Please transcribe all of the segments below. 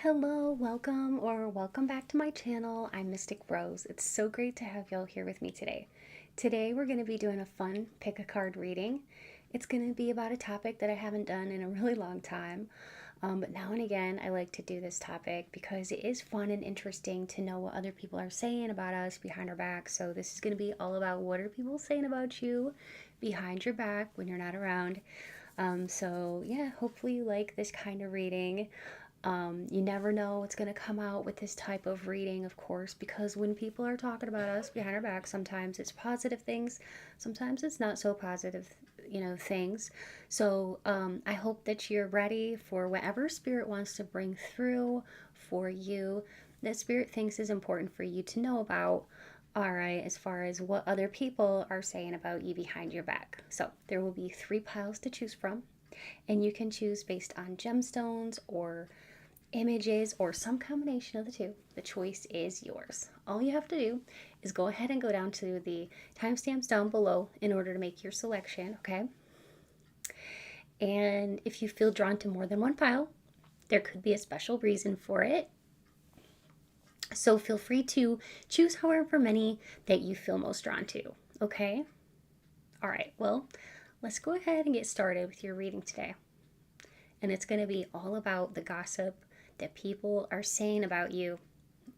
Hello, welcome back to my channel. I'm Mystic Rose. It's so great to have y'all here with me today. Today we're going to be doing a fun pick a card reading. It's going to be about a topic that I haven't done in a really long time. But now and again, I like to do this topic because it is fun and interesting to know what other people are saying about us behind our back. So this is going to be all about what are people saying about you behind your back when you're not around. So yeah, hopefully you like this kind of reading. You never know what's going to come out with this type of reading, of course, because when people are talking about us behind our back, sometimes it's positive things, sometimes it's not so positive, things. So I hope that you're ready for whatever Spirit wants to bring through for you, that Spirit thinks is important for you to know about. All right, as far as what other people are saying about you behind your back. So there will be 3 piles to choose from, and you can choose based on gemstones or images or some combination of the two. The choice is yours. All you have to do is go ahead and go down to the timestamps down below in order to make your selection, okay? And if you feel drawn to more than one pile, there could be a special reason for it. So feel free to choose however many that you feel most drawn to, okay? All right, well, let's go ahead and get started with your reading today. And it's going to be all about the gossip that people are saying about you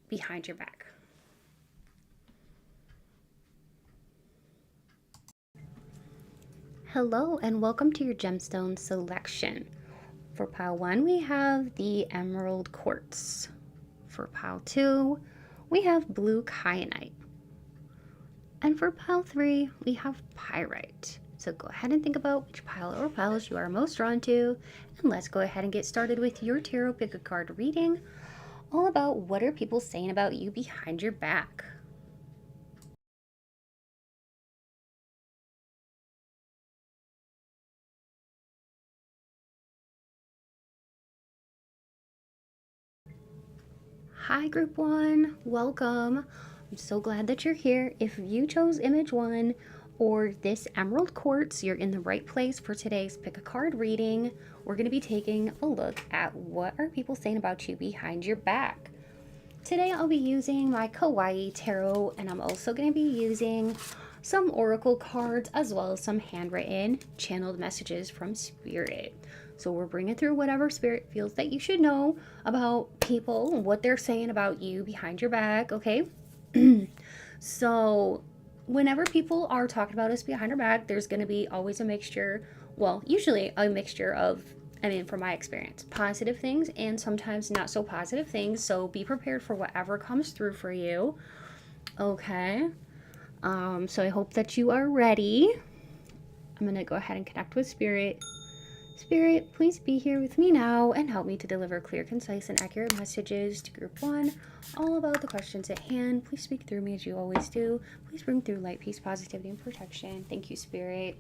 behind your back. Hello and welcome to your gemstone selection. For pile 1 we have the emerald quartz. For pile 2 we have blue kyanite. And for pile 3 we have pyrite. So go ahead and think about which pile or piles you are most drawn to, and let's go ahead and get started with your tarot pick a card reading, all about what are people saying about you behind your back. Hi group 1, welcome. I'm so glad that you're here. If you chose image 1 or this emerald quartz, you're in the right place for today's pick a card reading. We're going to be taking a look at what are people saying about you behind your back. Today I'll be using my kawaii tarot, and I'm also going to be using some oracle cards as well as some handwritten channeled messages from Spirit. So we're bringing through whatever Spirit feels that you should know about people, what they're saying about you behind your back, okay? So whenever people are talking about us behind our back, there's going to be always a mixture, well, usually a mixture of, from my experience, positive things and sometimes not so positive things. So be prepared for whatever comes through for you. Okay. So I hope that you are ready. I'm going to go ahead and connect with Spirit. Spirit, please be here with me now and help me to deliver clear, concise, and accurate messages to group 1, all about the questions at hand. Please speak through me as you always do. Please bring through light, peace, positivity, and protection. Thank you, Spirit.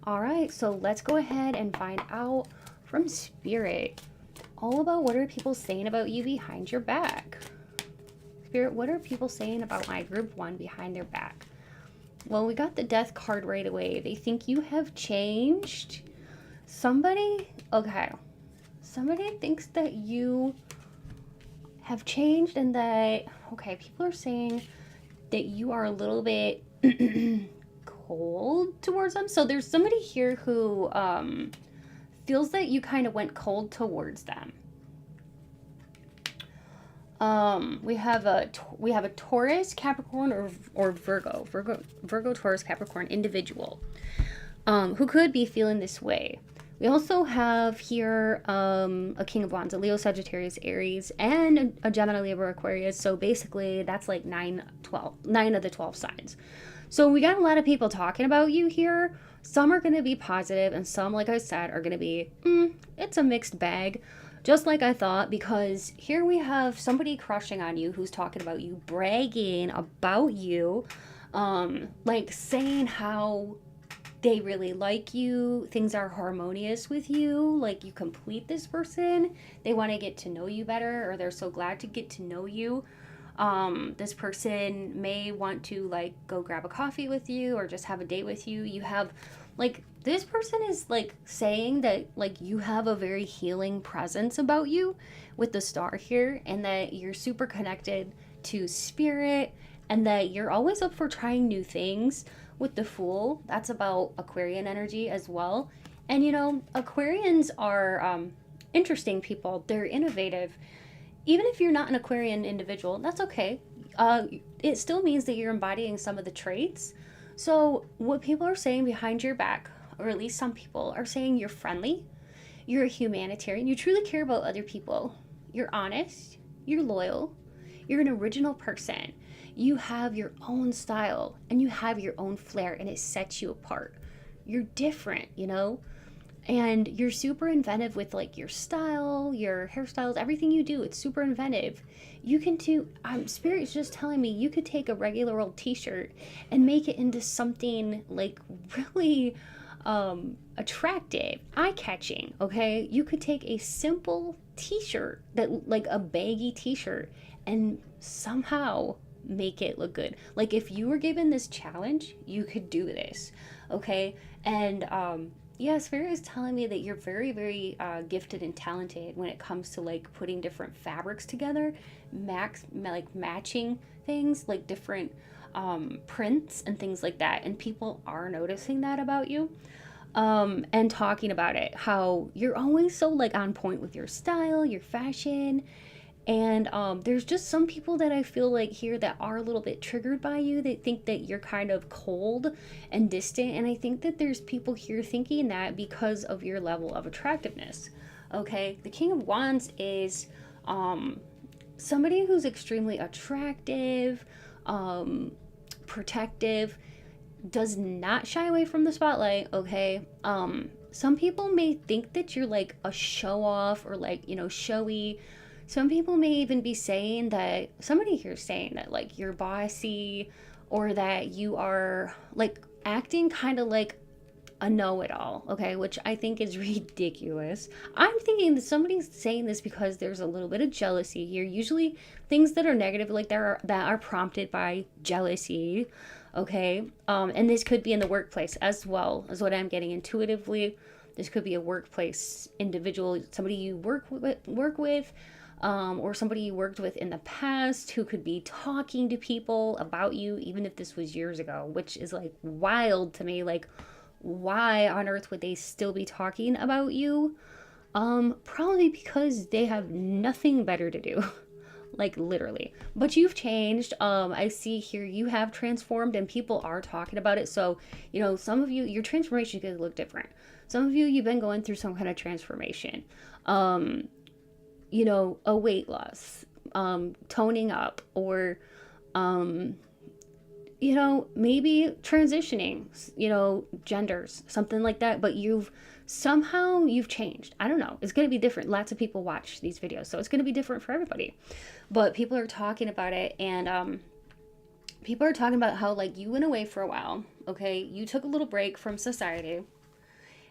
All right, so let's go ahead and find out from Spirit all about what are people saying about you behind your back. Spirit, what are people saying about my group 1 behind their back? Well, we got the death card right away. They think you have changed. Somebody thinks that you have changed and that, people are saying that you are a little bit cold towards them. So there's somebody here who feels that you kind of went cold towards them. We have a Taurus, Capricorn, or Virgo, Taurus, Capricorn individual who could be feeling this way. We also have here a King of Wands, a Leo, Sagittarius, Aries, and a Gemini, Libra, Aquarius. So basically that's like 9 of the 12 signs. So we got a lot of people talking about you here. Some are going to be positive and some, like I said, are going to be, it's a mixed bag. Just like I thought, because here we have somebody crushing on you who's talking about you, bragging about you, like saying how they really like you, things are harmonious with you, like you complete this person, they want to get to know you better, or they're so glad to get to know you. This person may want to like go grab a coffee with you or just have a date with you. You have Like, this person is like saying that like you have a very healing presence about you with the star here, and that you're super connected to spirit, and that you're always up for trying new things. With the Fool, that's about Aquarian energy as well. And you know, Aquarians are interesting people. They're innovative. Even if you're not an Aquarian individual, that's okay. It still means that you're embodying some of the traits. So, what people are saying behind your back, or at least some people, are saying you're friendly, you're a humanitarian, you truly care about other people, you're honest, you're loyal, you're an original person, you have your own style, and you have your own flair, and it sets you apart. You're different, you know? And you're super inventive with like your style, your hairstyles, everything you do. It's super inventive. You can do, Spirit's just telling me you could take a regular old t-shirt and make it into something like really attractive, eye-catching. Okay, you could take a simple t-shirt, that like a baggy t-shirt, and somehow make it look good. Like, if you were given this challenge, you could do this. Okay. And yeah, Spirit is telling me that you're very, very gifted and talented when it comes to like putting different fabrics together, like matching things, like different prints and things like that. And people are noticing that about you, and talking about it. How you're always so like on point with your style, your fashion. And there's just some people that I feel like here that are a little bit triggered by you. They think that you're kind of cold and distant. And I think that there's people here thinking that because of your level of attractiveness. Okay, the King of Wands is somebody who's extremely attractive, protective, does not shy away from the spotlight. Okay, some people may think that you're like a show off, or like, you know, showy. Some people may even be saying that, somebody here is saying that like you're bossy, or that you are like acting kind of like a know-it-all. Okay, which I think is ridiculous. I'm thinking that somebody's saying this because there's a little bit of jealousy here. Usually things that are negative like that are prompted by jealousy. Okay, and this could be in the workplace as well, as what I'm getting intuitively. This could be a workplace individual, somebody you work with, or somebody you worked with in the past, who could be talking to people about you, even if this was years ago, which is like wild to me. Like, why on earth would they still be talking about you? Probably because they have nothing better to do. Like, literally. But you've changed. I see here you have transformed, and people are talking about it. So, you know, some of you, your transformation could look different. Some of you, you've been going through some kind of transformation. You know, a weight loss, toning up, or, you know, maybe transitioning, you know, genders, something like that. But you've changed. I don't know. It's going to be different. Lots of people watch these videos, so it's going to be different for everybody. But people are talking about it, and people are talking about how like you went away for a while. Okay, you took a little break from society.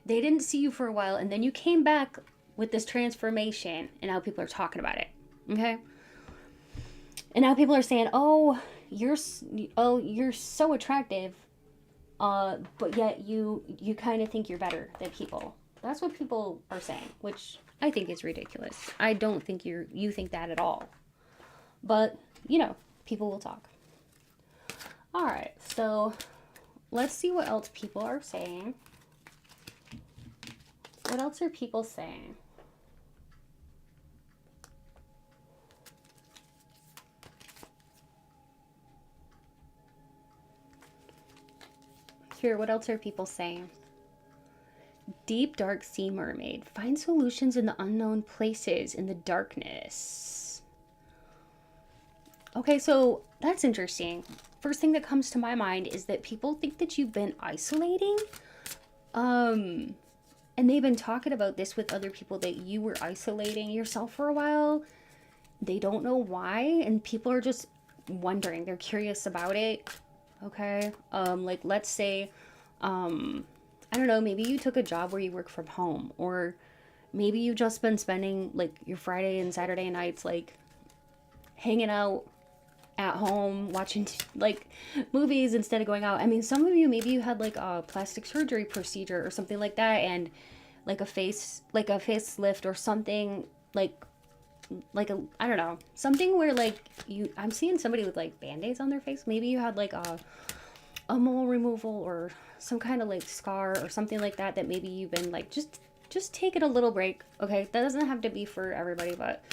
They didn't see you for a while, and then you came back with this transformation, and now people are talking about it. Okay, and now people are saying, "Oh, you're so attractive, but yet you kind of think you're better than people." That's what people are saying, which I think is ridiculous. I don't think you think that at all. But, you know, people will talk. All right, so let's see what else people are saying. What else are people saying? Here, what else are people saying? Deep, dark sea mermaid. Find solutions in the unknown places, in the darkness. Okay, so that's interesting. First thing that comes to my mind is that people think that you've been isolating. And they've been talking about this with other people, that you were isolating yourself for a while. They don't know why, and people are just wondering. They're curious about it. Okay, like, let's say, I don't know, maybe you took a job where you work from home, or maybe you've just been spending like your Friday and Saturday nights like hanging out at home watching like movies instead of going out. I mean, some of you, maybe you had like a plastic surgery procedure or something like that, and like a facelift or something like a, I don't know, something where like I'm seeing somebody with like band-aids on their face. Maybe you had like a mole removal or some kind of like scar or something like that, that maybe you've been like just taking a little break. Okay, that doesn't have to be for everybody, but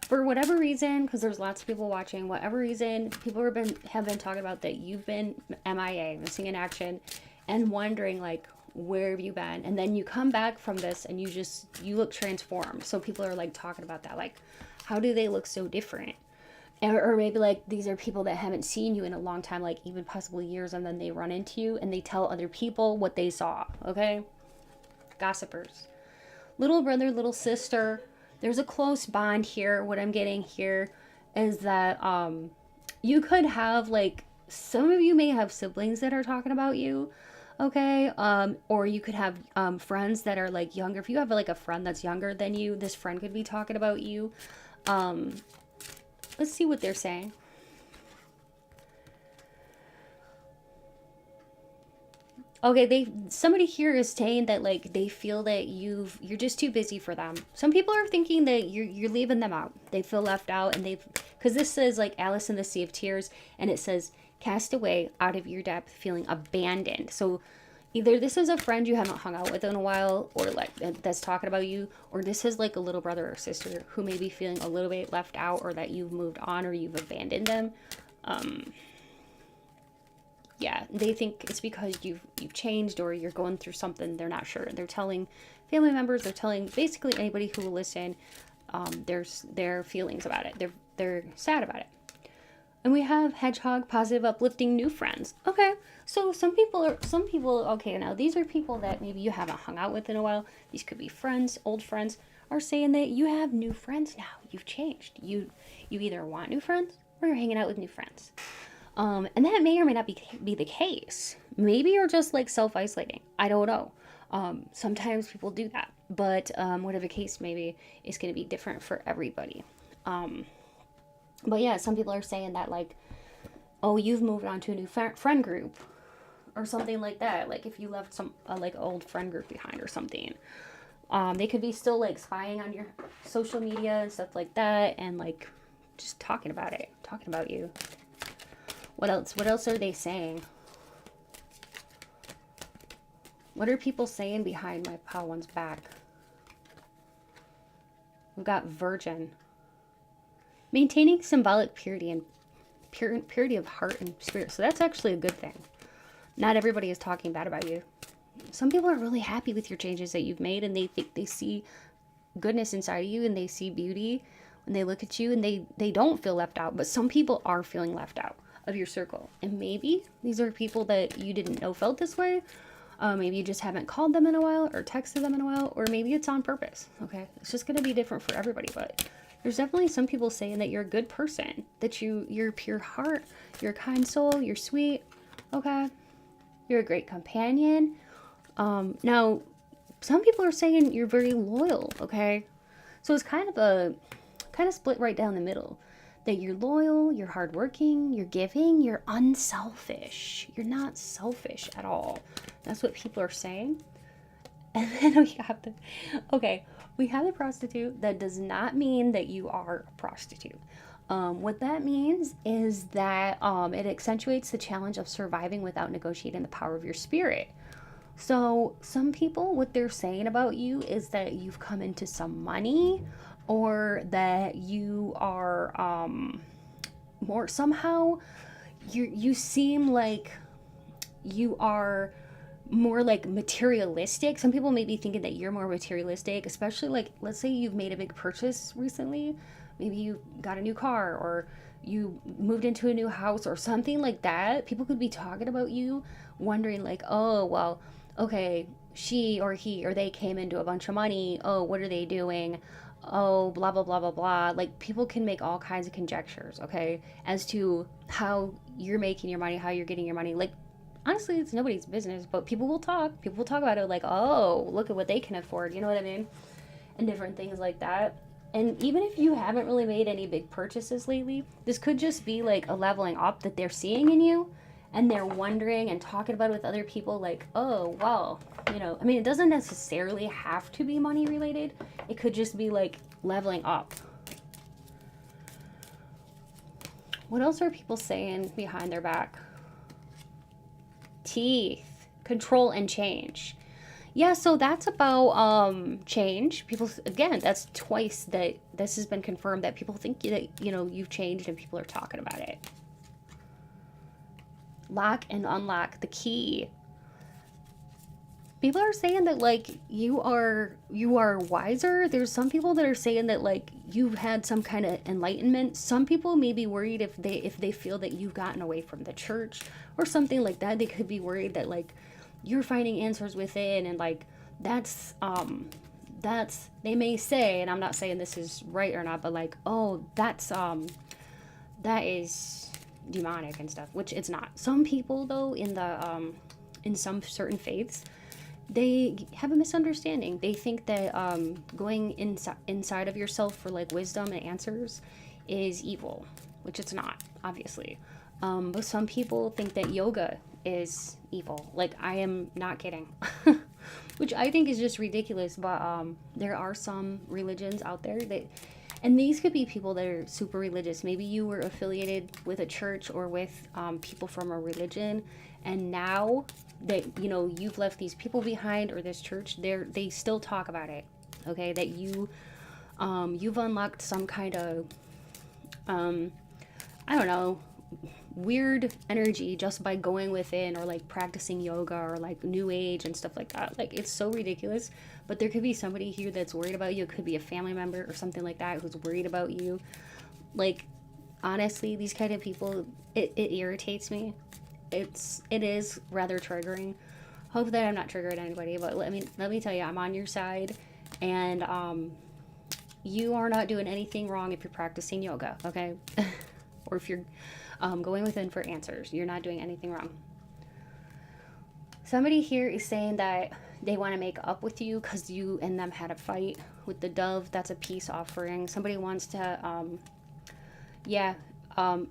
for whatever reason, because there's lots of people watching, whatever reason, people have been talking about that you've been MIA, missing in action, and wondering like, where have you been? And then you come back from this and you look transformed. So people are like talking about that, like, how do they look so different? Or maybe like these are people that haven't seen you in a long time, like even possibly years, and then they run into you and they tell other people what they saw. Okay, gossipers, little brother, little sister, there's a close bond here. What I'm getting here is that you could have like, some of you may have siblings that are talking about you. Okay, or you could have friends that are like younger. If you have like a friend that's younger than you, this friend could be talking about you. Let's see what they're saying. Okay, somebody here is saying that like they feel that you're just too busy for them. Some people are thinking that you're leaving them out. They feel left out, and because this says like Alice in the Sea of Tears, and it says cast away out of your depth, feeling abandoned. So either this is a friend you haven't hung out with in a while, or like that's talking about you, or this is like a little brother or sister who may be feeling a little bit left out, or that you've moved on or you've abandoned them. Yeah, they think it's because you've changed, or you're going through something. They're not sure. They're telling family members, they're telling basically anybody who will listen, their feelings about it. They're sad about it. And we have hedgehog, positive, uplifting, new friends. Okay, so some people, okay, now these are people that maybe you haven't hung out with in a while. These could be friends, old friends, are saying that you have new friends now. You've changed. You either want new friends or you're hanging out with new friends. And that may or may not be the case. Maybe you're just like self-isolating. I don't know. Sometimes people do that, but whatever the case may be, it's going to be different for everybody. But yeah, some people are saying that like, oh, you've moved on to a new friend group or something like that. Like if you left some like old friend group behind or something. They could be still like spying on your social media and stuff like that, and like just talking about you. What else are they saying? What are people saying behind my pal one's back? We've got Virgin. Maintaining symbolic purity and purity of heart and spirit. So that's actually a good thing. Not everybody is talking bad about you. Some people are really happy with your changes that you've made, and they think they see goodness inside of you, and they see beauty when they look at you, and they don't feel left out. But some people are feeling left out of your circle, and maybe these are people that you didn't know felt this way. Maybe you just haven't called them in a while or texted them in a while, or maybe it's on purpose. Okay, it's just going to be different for everybody, but there's definitely some people saying that you're a good person, that you're pure heart, you're a kind soul, you're sweet. Okay, you're a great companion. Now some people are saying you're very loyal. Okay, so it's kind of split right down the middle. That you're loyal, you're hardworking, you're giving, you're unselfish. You're not selfish at all. That's what people are saying. And then we have the prostitute. That does not mean that you are a prostitute. What that means is that it accentuates the challenge of surviving without negotiating the power of your spirit. So some people, what they're saying about you is that you've come into some money, or that you are more somehow, you seem like you are more like materialistic. Some people may be thinking that you're more materialistic, especially like, let's say you've made a big purchase recently. Maybe you got a new car, or you moved into a new house or something like that. People could be talking about you, wondering like, oh, well, okay, she or he or they came into a bunch of money. Oh, what are they doing? Oh, blah, blah, blah, blah, blah. Like, people can make all kinds of conjectures, okay, as to how you're making your money, how you're getting your money. Like, honestly, it's nobody's business, but people will talk. People will talk about it like, oh, look at what they can afford. You know what I mean? And different things like that. And even if you haven't really made any big purchases lately, this could just be like a leveling up that they're seeing in you, and they're wondering and talking about it with other people like, oh, well, you know, I mean, it doesn't necessarily have to be money related. It could just be like leveling up. What else are people saying behind their back? Teeth, control and change. Yeah, so that's about change. People, again, that's twice that this has been confirmed that people think that, you know, you've changed and people are talking about it. Lock and unlock the key. People are saying that like you are wiser. There's some people that are saying that like you've had some kind of enlightenment. Some people may be worried if they feel that you've gotten away from the church or something like that. They could be worried that like you're finding answers within, and like that's they may say, and I'm not saying this is right or not, but like, oh, that is demonic and stuff, which it's not. Some people though in some certain faiths, they have a misunderstanding. They think that going inside of yourself for like wisdom and answers is evil, which it's not, obviously. But some people think that yoga is evil. Like, I am not kidding. Which I think is just ridiculous. But there are some religions out there that, and these could be people that are super religious. Maybe you were affiliated with a church or with people from a religion, and now that, you know, you've left these people behind or this church, they still talk about it. Okay, that you've unlocked some kind of I don't know, weird energy just by going within, or like practicing yoga or like new age and stuff like that. Like, it's so ridiculous. But there could be somebody here that's worried about you. It could be a family member or something like that who's worried about you. Like, honestly, these kind of people, it irritates me. It is rather triggering. Hope that I'm not triggering anybody, but let me tell you, I'm on your side, and you are not doing anything wrong if you're practicing yoga, okay? Or if you're going within for answers, you're not doing anything wrong. Somebody here is saying that they want to make up with you because you and them had a fight with the dove. That's a peace offering. Somebody wants to,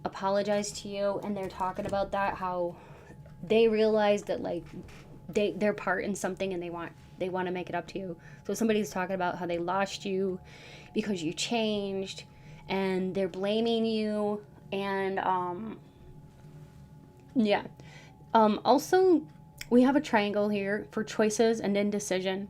apologize to you, and they're talking about that, how they realize that like they're part in something, and they want to make it up to you. So somebody's talking about how they lost you because you changed, and they're blaming you, and also we have a triangle here for choices and indecision.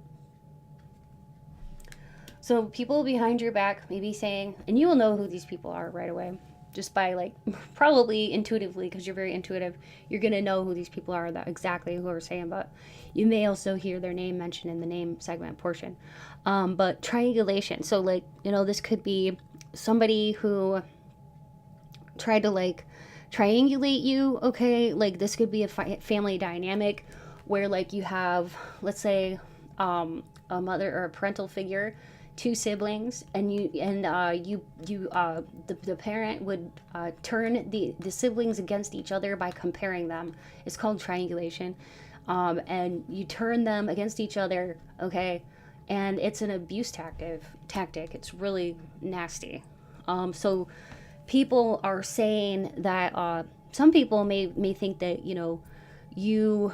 So people behind your back may be saying, and you will know who these people are right away, just by like, probably intuitively, because you're very intuitive, you're going to know who these people are, that exactly who are saying, but you may also hear their name mentioned in the name segment portion. But triangulation. So like, you know, this could be somebody who tried to like triangulate you. Okay. Like, this could be a family dynamic where like you have, let's say, a mother or a parental figure, two siblings, and the parent would turn the siblings against each other by comparing them. It's called triangulation. And you turn them against each other, okay? And it's an abuse tactic. It's really nasty. So people are saying that some people may think that, you know, you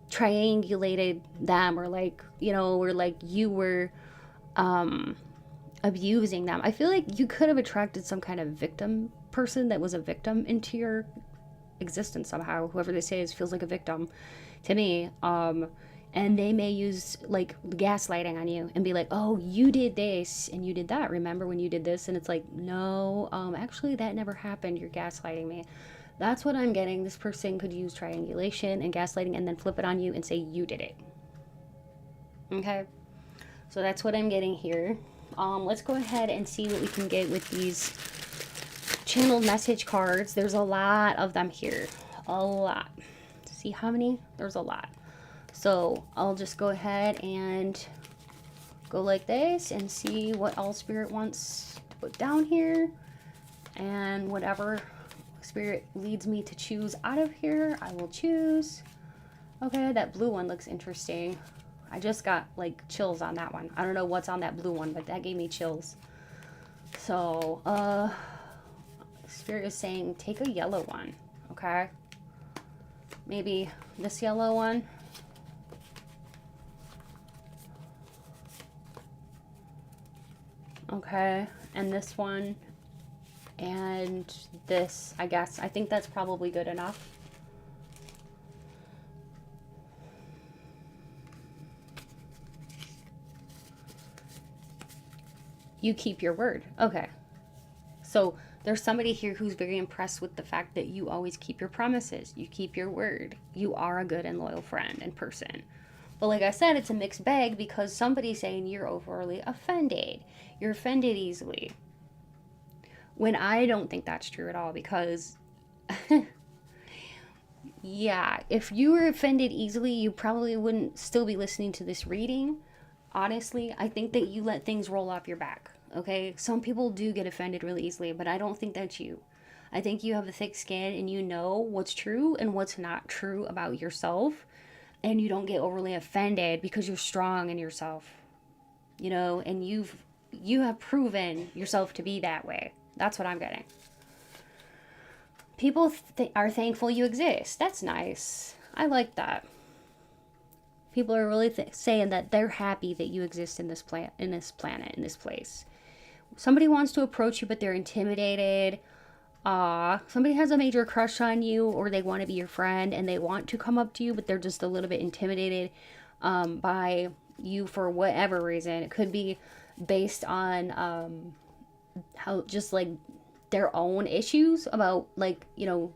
triangulated them, or like, you know, or like you were abusing them. I feel like you could have attracted some kind of victim person that was a victim into your existence somehow. Whoever this is feels like a victim to me. And they may use like gaslighting on you and be like, oh, you did this and you did that. Remember when you did this? And it's like, no, actually that never happened. You're gaslighting me. That's what I'm getting. This person could use triangulation and gaslighting and then flip it on you and say you did it. Okay? So that's what I'm getting here. Let's go ahead and see what we can get with these channeled message cards. There's a lot of them here. A lot. See how many? There's a lot. So I'll just go ahead and go like this and see what all Spirit wants to put down here. And whatever Spirit leads me to choose out of here, I will choose. Okay, that blue one looks interesting. I just got like chills on that one. I don't know what's on that blue one, but that gave me chills. So, Spirit is saying take a yellow one, okay? Maybe this yellow one. Okay, and this one, and this, I guess. I think that's probably good enough. You keep your word. Okay. So there's somebody here who's very impressed with the fact that you always keep your promises. You keep your word. You are a good and loyal friend and person. But like I said, it's a mixed bag because somebody's saying you're overly offended. You're offended easily. When I don't think that's true at all, because yeah, if you were offended easily, you probably wouldn't still be listening to this reading. Honestly, I think that you let things roll off your back. Okay, some people do get offended really easily, but I don't think that's you. I think you have a thick skin and you know what's true and what's not true about yourself, and you don't get overly offended because you're strong in yourself, you know, and you have proven yourself to be that way. That's what I'm getting. People are thankful you exist. That's nice. I like that. People are really saying that they're happy that you exist in this planet, in this place. Somebody wants to approach you, but they're intimidated. Somebody has a major crush on you, or they want to be your friend, and they want to come up to you, but they're just a little bit intimidated by you for whatever reason. It could be based on how just like their own issues about, like, you know,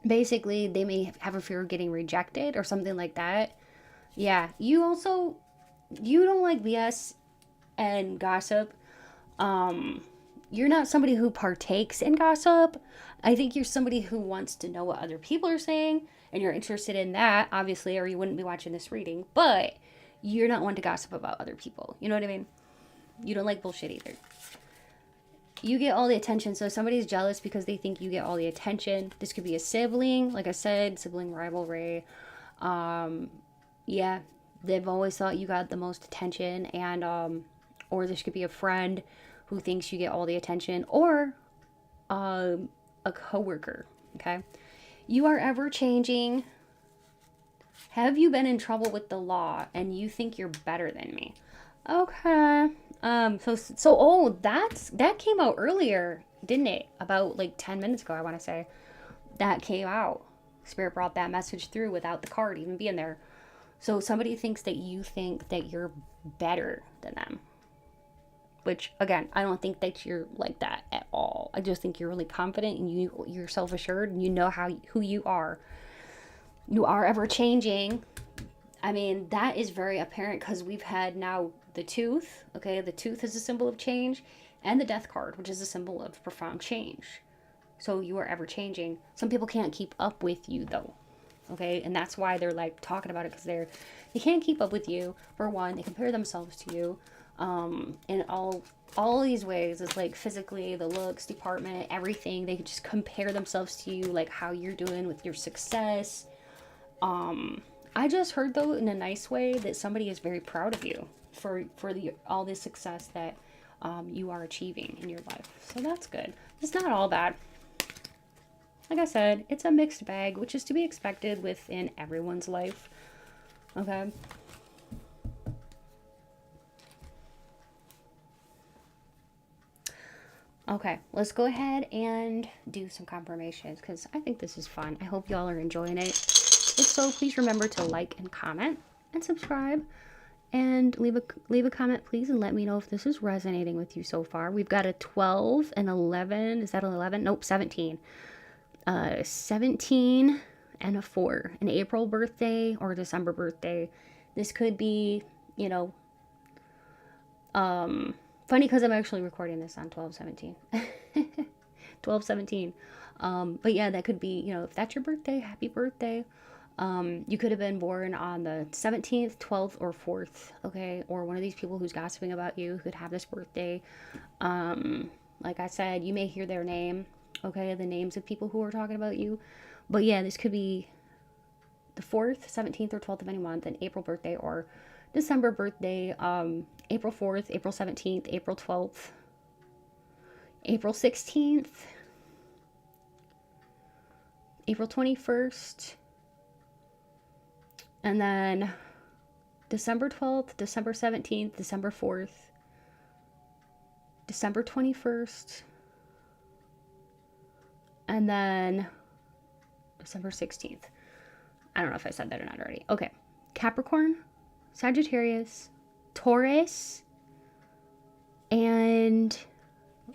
basically they may have a fear of getting rejected or something like that. Yeah, you don't like BS and gossip. You're not somebody who partakes in gossip. I think you're somebody who wants to know what other people are saying, and you're interested in that, obviously, or you wouldn't be watching this reading. But you're not one to gossip about other people. You know what I mean? You don't like bullshit either. You get all the attention, so somebody's jealous because they think you get all the attention. This could be a sibling, like I said, sibling rivalry. Yeah, they've always thought you got the most attention, and or this could be a friend who thinks you get all the attention, or a coworker. Okay, you are ever changing. Have you been in trouble with the law and you think you're better than me? Okay. Oh, that came out earlier, didn't it? About like 10 minutes ago, I want to say. That came out. Spirit brought that message through without the card even being there. So somebody thinks that you think that you're better than them. Which, again, I don't think that you're like that at all. I just think you're really confident and you're self-assured and you know who you are. You are ever changing. I mean, that is very apparent because we've had now the tooth. Okay, the tooth is a symbol of change, and the death card, which is a symbol of profound change. So you are ever changing. Some people can't keep up with you though. Okay, and that's why they're like talking about it, because they can't keep up with you. For one, they compare themselves to you in all these ways. It's like physically, the looks department, everything. They just compare themselves to you, like how you're doing with your success. I just heard though in a nice way that somebody is very proud of you for all the success that you are achieving in your life. So that's good. It's not all bad. Like I said, it's a mixed bag, which is to be expected within everyone's life. Okay. Okay, let's go ahead and do some confirmations because I think this is fun. I hope y'all are enjoying it. If so, please remember to like and comment and subscribe, and leave a comment, please, and let me know if this is resonating with you so far. We've got a 12 and 11. Is that an 11? Nope, 17. 17 and a 4. An April birthday or December birthday. This could be, you know, funny because I'm actually recording this on 12/17. 12/17. But yeah, that could be, you know, if that's your birthday, happy birthday. You could have been born on the 17th, 12th, or 4th, okay? Or one of these people who's gossiping about you could have this birthday. Like I said, you may hear their name, okay? The names of people who are talking about you. But yeah, this could be the 4th, 17th, or 12th of any month, an April birthday or December birthday, April 4th, April 17th, April 12th, April 16th, April 21st, and then December 12th, December 17th, December 4th, December 21st, and then December 16th. I don't know if I said that or not already. Okay. Capricorn, Sagittarius, Taurus, and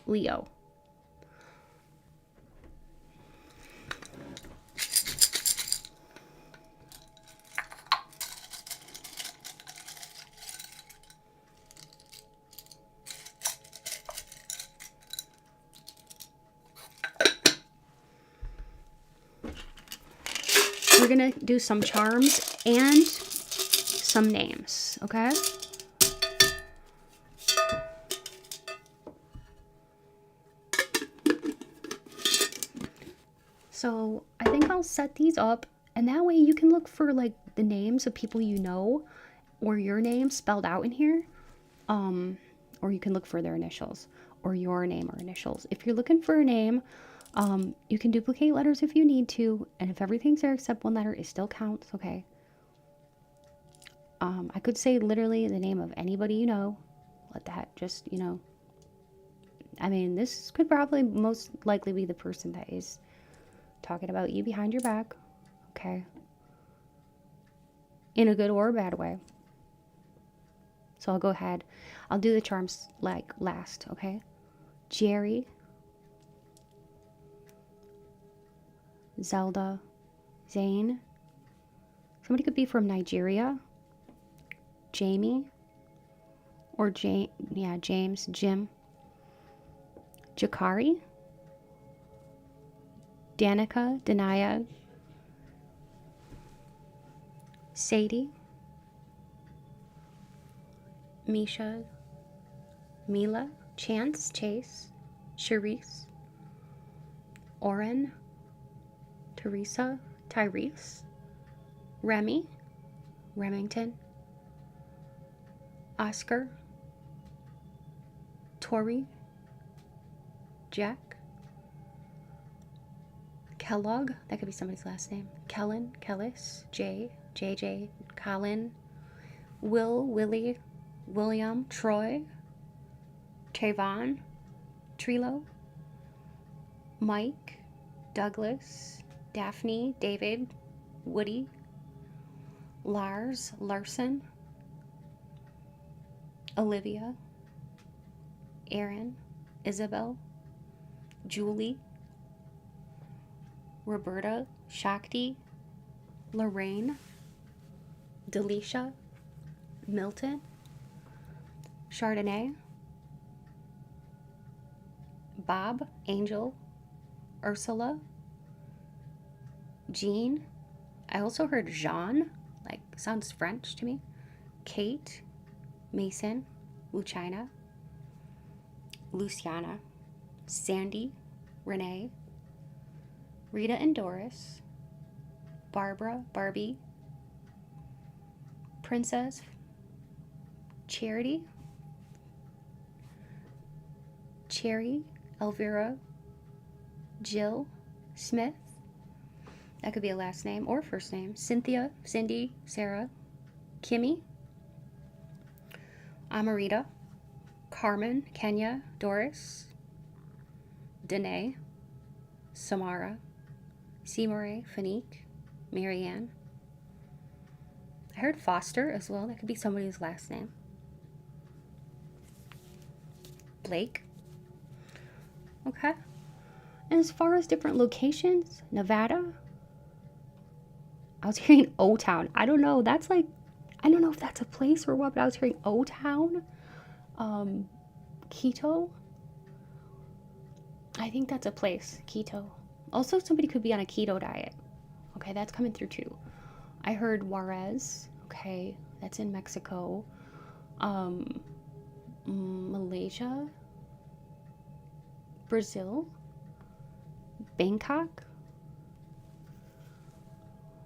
Leo. We're going to do some charms and some names, okay? So I think I'll set these up, and that way you can look for like the names of people you know or your name spelled out in here. Or you can look for their initials or your name or initials. If you're looking for a name, you can duplicate letters if you need to, and if everything's there except one letter, it still counts, okay? I could say literally the name of anybody you know. Let that just, you know, I mean, this could probably most likely be the person that is talking about you behind your back, okay? In a good or a bad way. So I'll go ahead. I'll do the charms like last, okay? Jerry, Zelda, Zane. Somebody could be from Nigeria. Jamie, or James, Jim. Jakari, Danica, Denia, Sadie, Misha, Mila, Chance, Chase, Charisse, Oren, Teresa, Tyrese, Remy, Remington, Oscar, Tori, Jack, Kellogg, that could be somebody's last name, Kellen, Kellis, Jay, JJ, Colin, Will, Willie, William, Troy, Trayvon, Trilo, Mike, Douglas, Daphne, David, Woody, Lars, Larson, Olivia, Aaron, Isabel, Julie, Roberta, Shakti, Lorraine, Delisha, Milton, Chardonnay, Bob, Angel, Ursula, Jean. I also heard Jean, like sounds French to me. Kate, Mason, Lucina, Luciana, Sandy, Renee, Rita and Doris, Barbara, Barbie, Princess, Charity, Cherry, Elvira, Jill, Smith. That could be a last name or first name. Cynthia, Cindy, Sarah, Kimmy, Amarita, Carmen, Kenya, Doris, Danae, Samara, Seymour, Fanique, Marianne. I heard Foster as well. That could be somebody's last name. Blake. Okay. And as far as different locations, Nevada. I was hearing O-Town. I don't know. That's like, I don't know if that's a place or what, but I was hearing O-Town. Keto. I think that's a place. Keto. Also, somebody could be on a keto diet. Okay, that's coming through too. I heard Juarez. Okay, that's in Mexico. Malaysia. Brazil. Bangkok.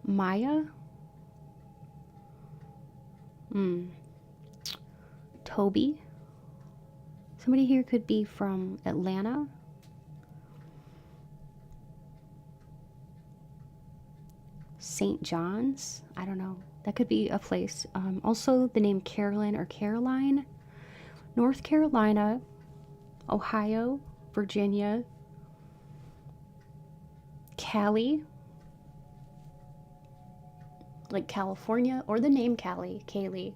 Maya. Toby. Somebody here could be from Atlanta. St. John's. I don't know. That could be a place. Also, the name Carolyn or Caroline. North Carolina, Ohio, Virginia, Cali, like California, or the name Cali, Kaylee.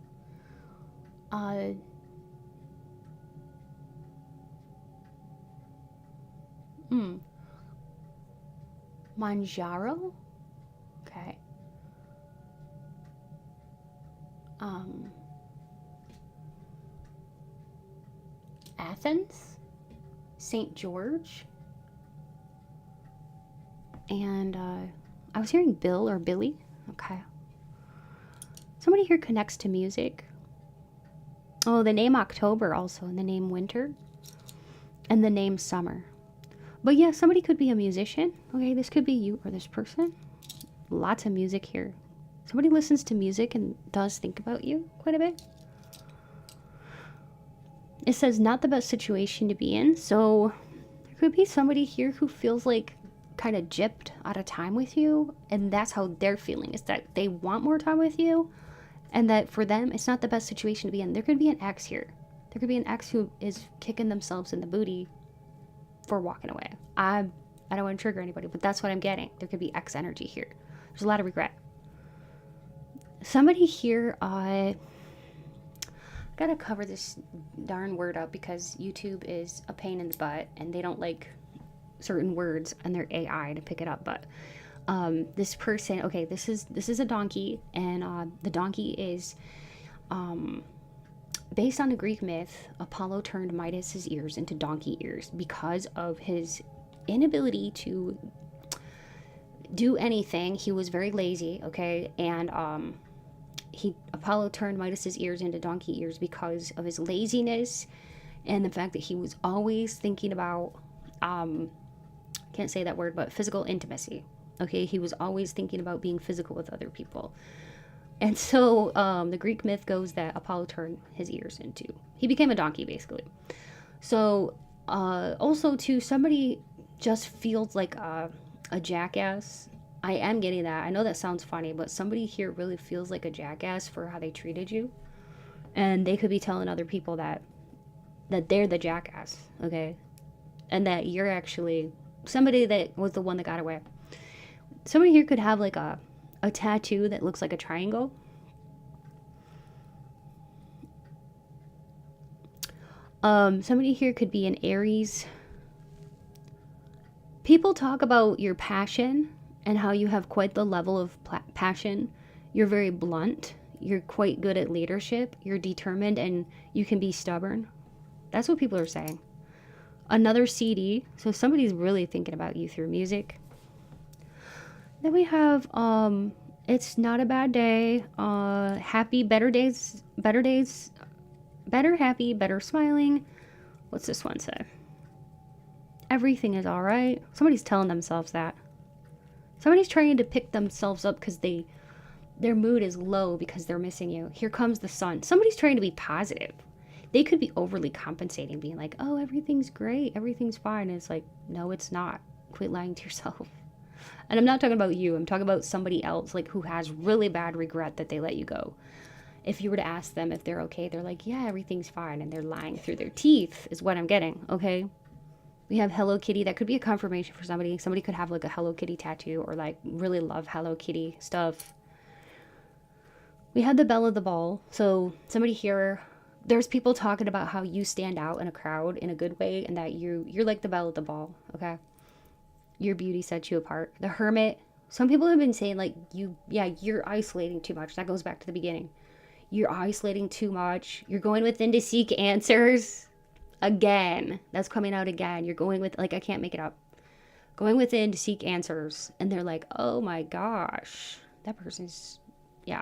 Manjaro? Okay. Athens, St. George, and I was hearing Bill or Billy. Okay. Somebody here connects to music. Oh, the name October also, and the name Winter, and the name Summer. But yeah, somebody could be a musician. Okay, this could be you or this person. Lots of music here. Somebody listens to music and does think about you quite a bit. It says not the best situation to be in. So there could be somebody here who feels like kind of gypped out of time with you. And that's how they're feeling, is that they want more time with you. And that for them, it's not the best situation to be in. There could be an ex here. There could be an ex who is kicking themselves in the booty for walking away. I don't want to trigger anybody, but that's what I'm getting. There could be ex energy here. There's a lot of regret. Somebody here, I gotta cover this darn word up because YouTube is a pain in the butt and they don't like certain words and their AI to pick it up. But this person, okay, this is a donkey, and the donkey is based on the Greek myth. Apollo turned Midas's ears into donkey ears because of his inability to do anything. He was very lazy, okay, and Apollo turned Midas's ears into donkey ears because of his laziness and the fact that he was always thinking about can't say that word, but physical intimacy. Okay, he was always thinking about being physical with other people. And so the Greek myth goes that Apollo turned his ears into, he became a donkey basically. So also too, somebody just feels like a jackass. I am getting that. I know that sounds funny, but somebody here really feels like a jackass for how they treated you. And they could be telling other people that they're the jackass, okay? And that you're actually somebody that was the one that got away. Somebody here could have like a tattoo that looks like a triangle. Somebody here could be an Aries. People talk about your passion and how you have quite the level of passion. You're very blunt. You're quite good at leadership. You're determined and you can be stubborn. That's what people are saying. Another CD. So somebody's really thinking about you through music. Then we have it's not a bad day. Happy, better days, better happy, better smiling. What's this one say? Everything is all right. Somebody's telling themselves that. Somebody's trying to pick themselves up because their mood is low because they're missing you. Here comes the sun. Somebody's trying to be positive. They could be overly compensating, being like, oh, everything's great, everything's fine. And it's like, no, it's not. Quit lying to yourself. And I'm not talking about you. I'm talking about somebody else, like, who has really bad regret that they let you go. If you were to ask them if they're okay, they're like, yeah, everything's fine. And they're lying through their teeth is what I'm getting, okay? We have Hello Kitty. That could be a confirmation for somebody. Somebody could have like a Hello Kitty tattoo or like really love Hello Kitty stuff. We had the belle of the ball. So somebody here, there's people talking about how you stand out in a crowd in a good way and that you're like the belle of the ball, okay? Your beauty sets you apart. The hermit. Some people have been saying like you're isolating too much. That goes back to the beginning. You're isolating too much. You're going within to seek answers. Again, that's coming out again. You're going with, like, I can't make it up. Going within to seek answers. And they're like, oh my gosh, that person's, yeah.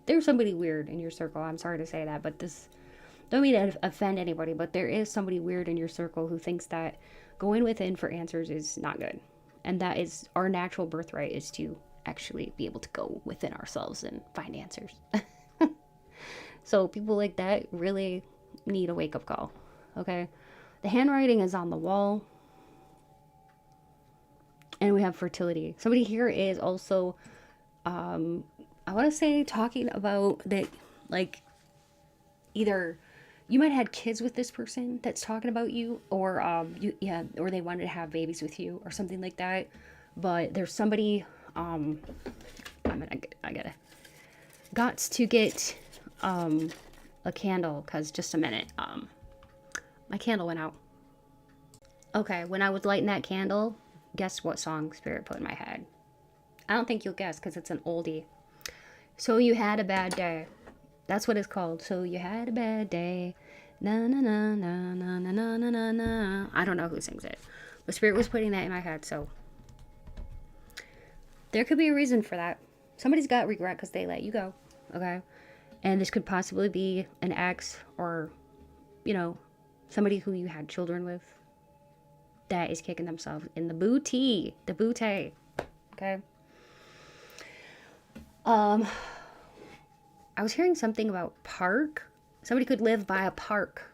There's somebody weird in your circle. I'm sorry to say that, but this, don't mean to offend anybody, but there is somebody weird in your circle who thinks that going within for answers is not good. And that is our natural birthright, is to actually be able to go within ourselves and find answers. So people like that really need a wake-up call. okay? The handwriting is on the wall. And we have fertility. Somebody here is also, I want to say, talking about that, like, either you might have had kids with this person that's talking about you, or or they wanted to have babies with you or something like that. But there's somebody, I gotta, got to get, a candle, because just a minute, my candle went out. Okay, when I was lighting that candle, guess what song Spirit put in my head? I don't think you'll guess, because it's an oldie. So you had a bad day. That's what it's called. So you had a bad day. Na na na na na na na na na na. I don't know who sings it, but Spirit was putting that in my head. So there could be a reason for that. Somebody's got regret because they let you go. Okay, and this could possibly be an ex, or, you know, somebody who you had children with that is kicking themselves in the booty. The booty. Okay. I was hearing something about park. Somebody could live by a park.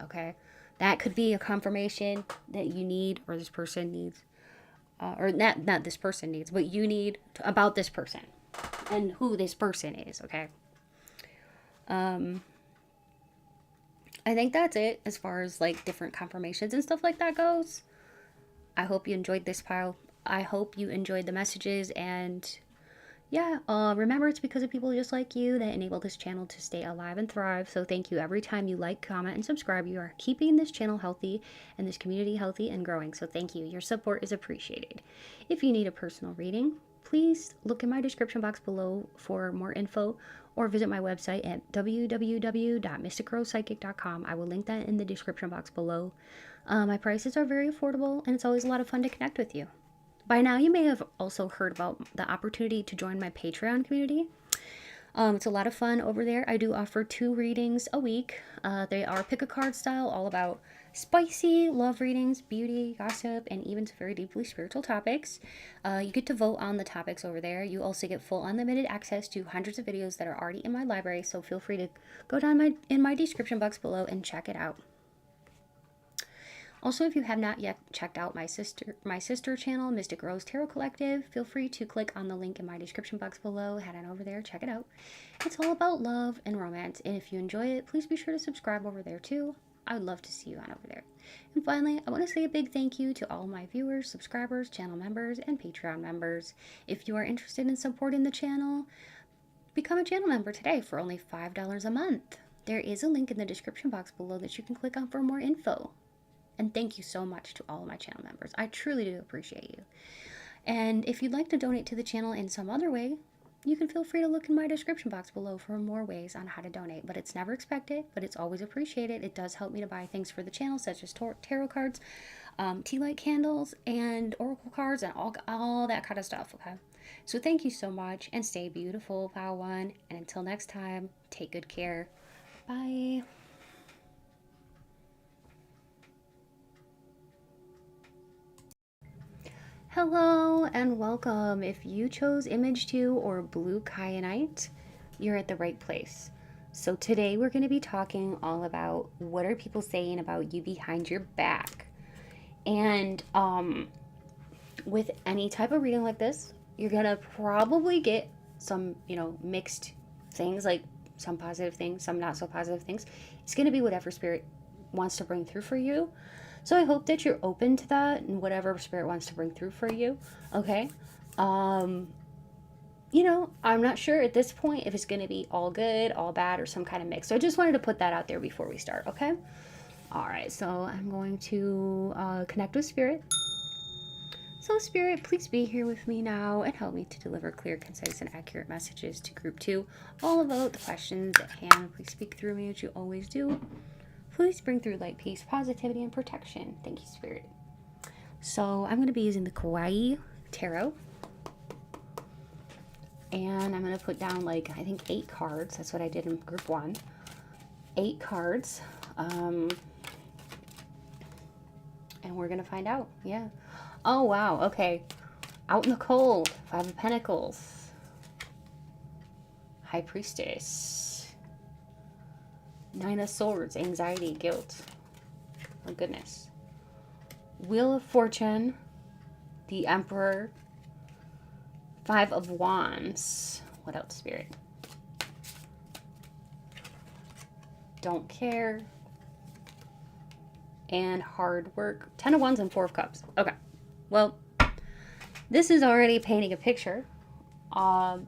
Okay. That could be a confirmation that you need, or this person needs, or not this person needs, but you need about this person and who this person is. Okay. I think that's it as far as like different confirmations and stuff like that goes. I hope you enjoyed this pile. I hope you enjoyed the messages, and yeah, remember, it's because of people just like you that enable this channel to stay alive and thrive. So thank you every time you like, comment, and subscribe. You are keeping this channel healthy and this community healthy and growing. So thank you. Your support is appreciated. If you need a personal reading, please look in my description box below for more info, or visit my website at www.mysticrosepsychic.com. I will link that in the description box below. My prices are very affordable, and it's always a lot of fun to connect with you. By now, you may have also heard about the opportunity to join my Patreon community. It's a lot of fun over there. I do offer 2 readings a week. They are pick a card style, all about spicy love readings, beauty, gossip, and even some very deeply spiritual topics. You get to vote on the topics over there. You also get full unlimited access to hundreds of videos that are already in my library, so feel free to go down in my description box below and check it out. Also, if you have not yet checked out my sister channel, Mystic Rose Tarot Collective, feel free to click on the link in my description box below. Head on over there, check it out. It's all about love and romance, and if you enjoy it, please be sure to subscribe over there too. I would love to see you on over there. And finally, I want to say a big thank you to all my viewers, subscribers, channel members, and Patreon members. If you are interested in supporting the channel, become a channel member today for only $5 a month. There is a link in the description box below that you can click on for more info. And thank you so much to all of my channel members. I truly do appreciate you. And if you'd like to donate to the channel in some other way, you can feel free to look in my description box below for more ways on how to donate. But it's never expected, but it's always appreciated. It does help me to buy things for the channel, such as tarot cards, tea light candles, and oracle cards, and all that kind of stuff, okay? So thank you so much, and stay beautiful, Pile One. And until next time, take good care. Bye. Hello and welcome. If you chose Image 2 or Blue Kyanite, you're at the right place. So today we're going to be talking all about what are people saying about you behind your back. And with any type of reading like this, you're going to probably get some, mixed things, like some positive things, some not so positive things. It's going to be whatever Spirit wants to bring through for you. So I hope that you're open to that and whatever Spirit wants to bring through for you. Okay. I'm not sure at this point if it's going to be all good, all bad, or some kind of mix. So I just wanted to put that out there before we start. Okay. All right. So I'm going to connect with Spirit. So Spirit, please be here with me now and help me to deliver clear, concise, and accurate messages to Group 2, all about the questions at hand. Please speak through me as you always do. Please bring through light, peace, positivity, and protection. Thank you, Spirit. So I'm going to be using the Kawaii Tarot. And I'm going to put down, I think 8 cards. That's what I did in Group 1. 8 cards. And we're going to find out. Yeah. Oh, wow. Okay. Out in the cold. 5 of Pentacles. High Priestess. 9 of Swords, anxiety, guilt. my goodness. Wheel of Fortune, the Emperor, 5 of Wands. What else, Spirit? Don't care. And hard work. 10 of Wands and 4 of Cups. Okay. Well, this is already painting a picture. I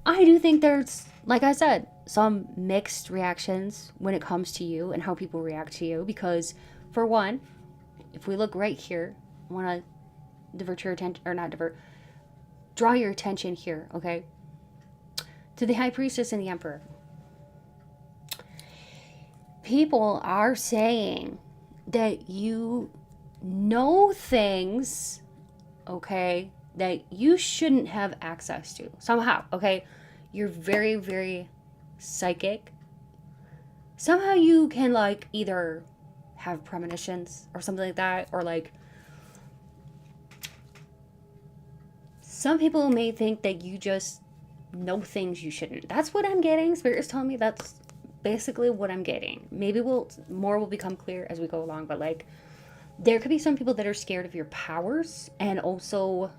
do think there's, like I said, some mixed reactions when it comes to you and how people react to you. Because, for one, if we look right here, I want to divert your attention, or not divert, draw your attention here, okay? To the High Priestess and the Emperor. People are saying that you know things, okay, that you shouldn't have access to somehow, okay? You're very, very psychic. Somehow you can, like, either have premonitions or something like that, or like some people may think that you just know things you shouldn't. That's what I'm getting. Spirit is telling me that's basically what I'm getting. Maybe more will become clear as we go along, but like there could be some people that are scared of your powers, and also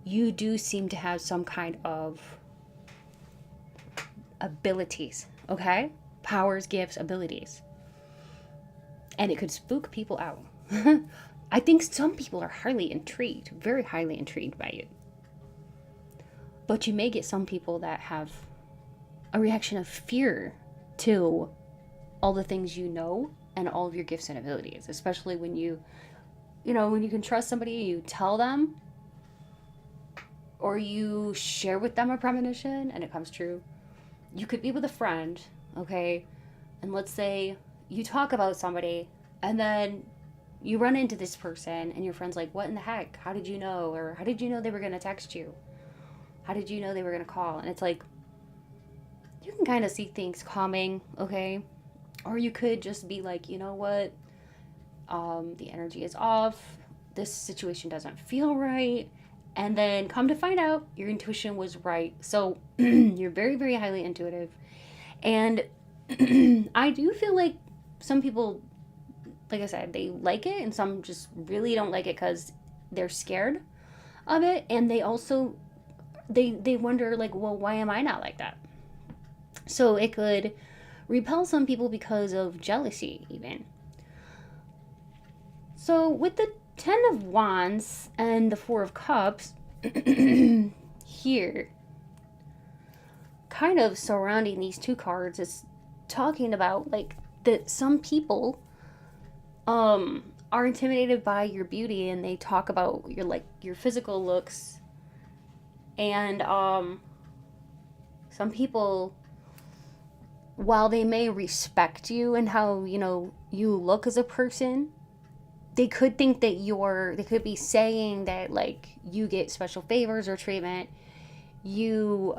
you do seem to have some kind of abilities, okay? Powers, gifts, abilities. And it could spook people out. I think some people are highly intrigued, very highly intrigued by you. But you may get some people that have a reaction of fear to all the things you know and all of your gifts and abilities, especially when when you can trust somebody, you tell them, or you share with them a premonition and it comes true. You could be with a friend, okay? And let's say you talk about somebody and then you run into this person and your friend's like, what in the heck? How did you know? Or how did you know they were going to text you? How did you know they were going to call? And it's like, you can kind of see things coming, okay? Or you could just be like, you know what? The energy is off. This situation doesn't feel right. And then come to find out, your intuition was right. So you're very, very highly intuitive. And I do feel like some people, like I said, they like it, and some just really don't like it because they're scared of it. And they also, they wonder, like, well, why am I not like that? So it could repel some people because of jealousy, even. So with the 10 of Wands and the 4 of Cups here, kind of surrounding these two cards, is talking about like that some people are intimidated by your beauty, and they talk about your physical looks, and some people, while they may respect you and how you look as a person, they could think that they could be saying that like you get special favors or treatment. You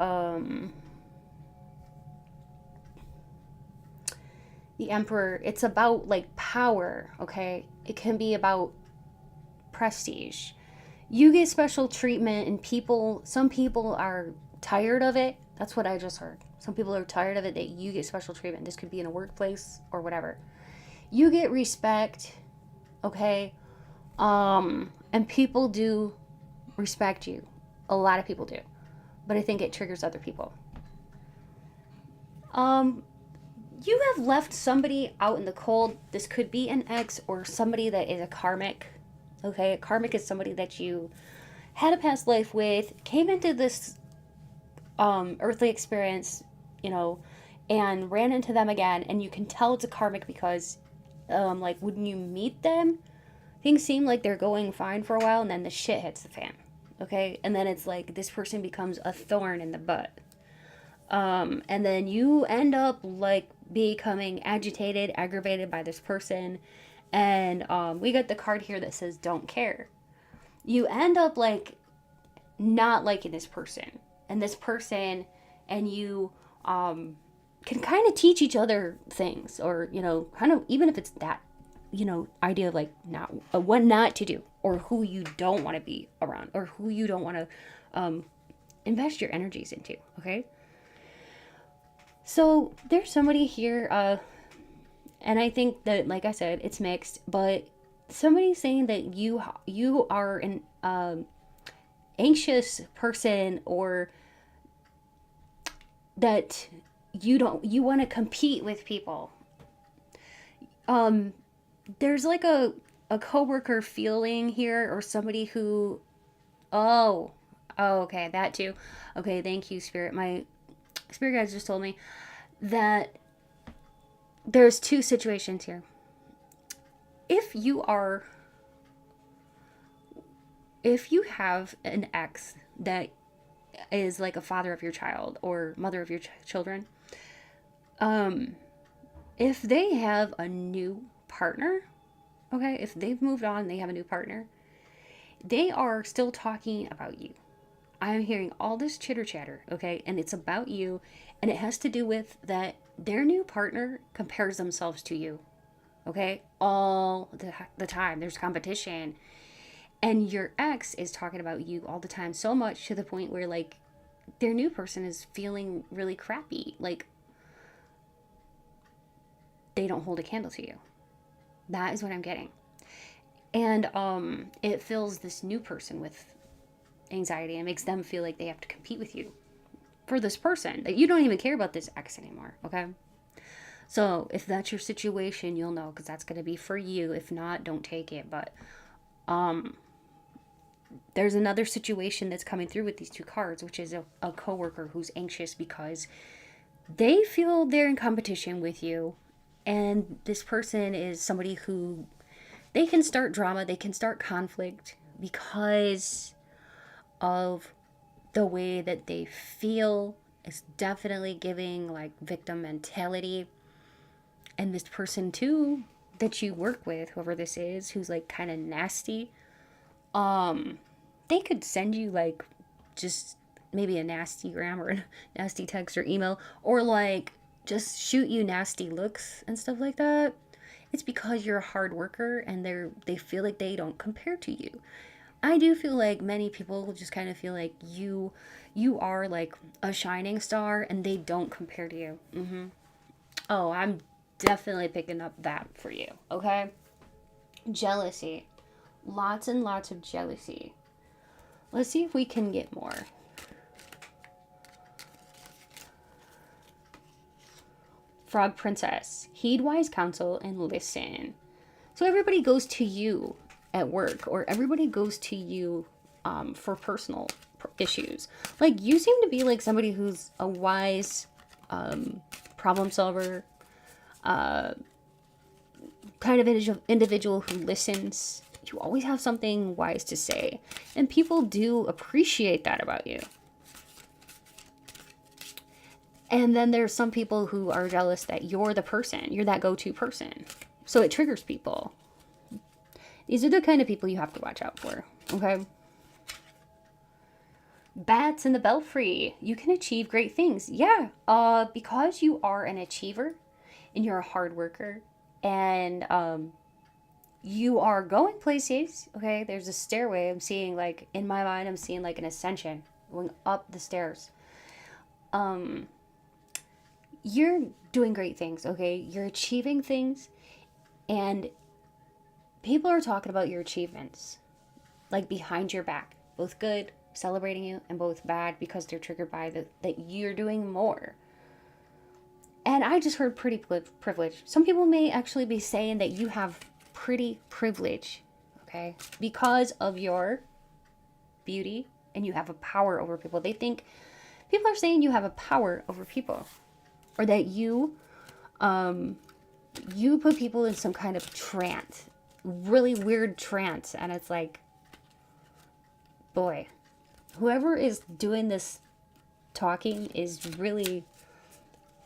the Emperor, it's about like power, okay? It can be about prestige. You get special treatment, and some people are tired of it. That's what I just heard. Some people are tired of it, that you get special treatment. This could be in a workplace or whatever. You get respect, okay? And people do respect you. A lot of people do. But I think it triggers other people. You have left somebody out in the cold. This could be an ex or somebody that is a karmic. Okay, a karmic is somebody that you had a past life with, came into this earthly experience, and ran into them again, and you can tell it's a karmic because like when you meet them, things seem like they're going fine for a while, and then the shit hits the fan. Okay, and then it's like this person becomes a thorn in the butt. And then you end up like becoming agitated, aggravated by this person. And we got the card here that says don't care. You end up like not liking this person. And you can kind of teach each other things, or, kind of, even if it's that, idea of like what not to do, or who you don't want to be around, or who you don't want to invest your energies into, okay? So there's somebody here, And I think that, like I said, it's mixed, but somebody's saying that you are an anxious person, or that you want to compete with people. Um, there's like a coworker feeling here, or somebody who, oh, oh, okay, that too. Okay, thank you, Spirit. My Spirit guides just told me that there's two situations here. If you are, if you have an ex that is like a father of your child or mother of your children, um, if they have a new partner, okay, if they've moved on, they have a new partner, they are still talking about you. I'm hearing all this chitter chatter, okay, and it's about you, and it has to do with that their new partner compares themselves to you, okay, all the time. There's competition, and your ex is talking about you all the time, so much to the point where, like, their new person is feeling really crappy, like they don't hold a candle to you. That is what I'm getting. And it fills this new person with anxiety and makes them feel like they have to compete with you for this person, that you don't even care about this ex anymore, okay? So if that's your situation, you'll know, because that's going to be for you. If not, don't take it. But there's another situation that's coming through with these two cards, which is a coworker who's anxious because they feel they're in competition with you. And this person is somebody who, they can start drama, they can start conflict because of the way that they feel. Is definitely giving like victim mentality. And this person too that you work with, whoever this is, who's like kind of nasty, they could send you like just maybe a nasty gram or a nasty text or email, or like just shoot you nasty looks and stuff like that. It's because you're a hard worker and they feel like they don't compare to you. I do feel like many people just kind of feel like you are like a shining star and they don't compare to you. Oh, I'm definitely picking up that for you, okay? Jealousy. Lots and lots of jealousy. Let's see if we can get more. Frog Princess. Heed wise counsel and listen. So everybody goes to you at work, or everybody goes to you for personal issues. Like, you seem to be like somebody who's a wise problem solver, kind of individual who listens. You always have something wise to say, and people do appreciate that about you. And then there's some people who are jealous that you're the person, you're that go-to person. So it triggers people. These are the kind of people you have to watch out for, okay? Bats in the belfry. You can achieve great things. Yeah, because you are an achiever and you're a hard worker and you are going places, okay? There's a stairway. I'm seeing, like, in my mind, I'm seeing like an ascension going up the stairs. You're doing great things, okay? You're achieving things, and people are talking about your achievements, like behind your back, both good, celebrating you, and both bad because they're triggered by that you're doing more. And I just heard pretty privilege. Some people may actually be saying that you have pretty privilege, okay? Because of your beauty, and you have a power over people. They think, people are saying you have a power over people. Or that you put people in some kind of trance, really weird trance, and it's like, boy, whoever is doing this talking is really,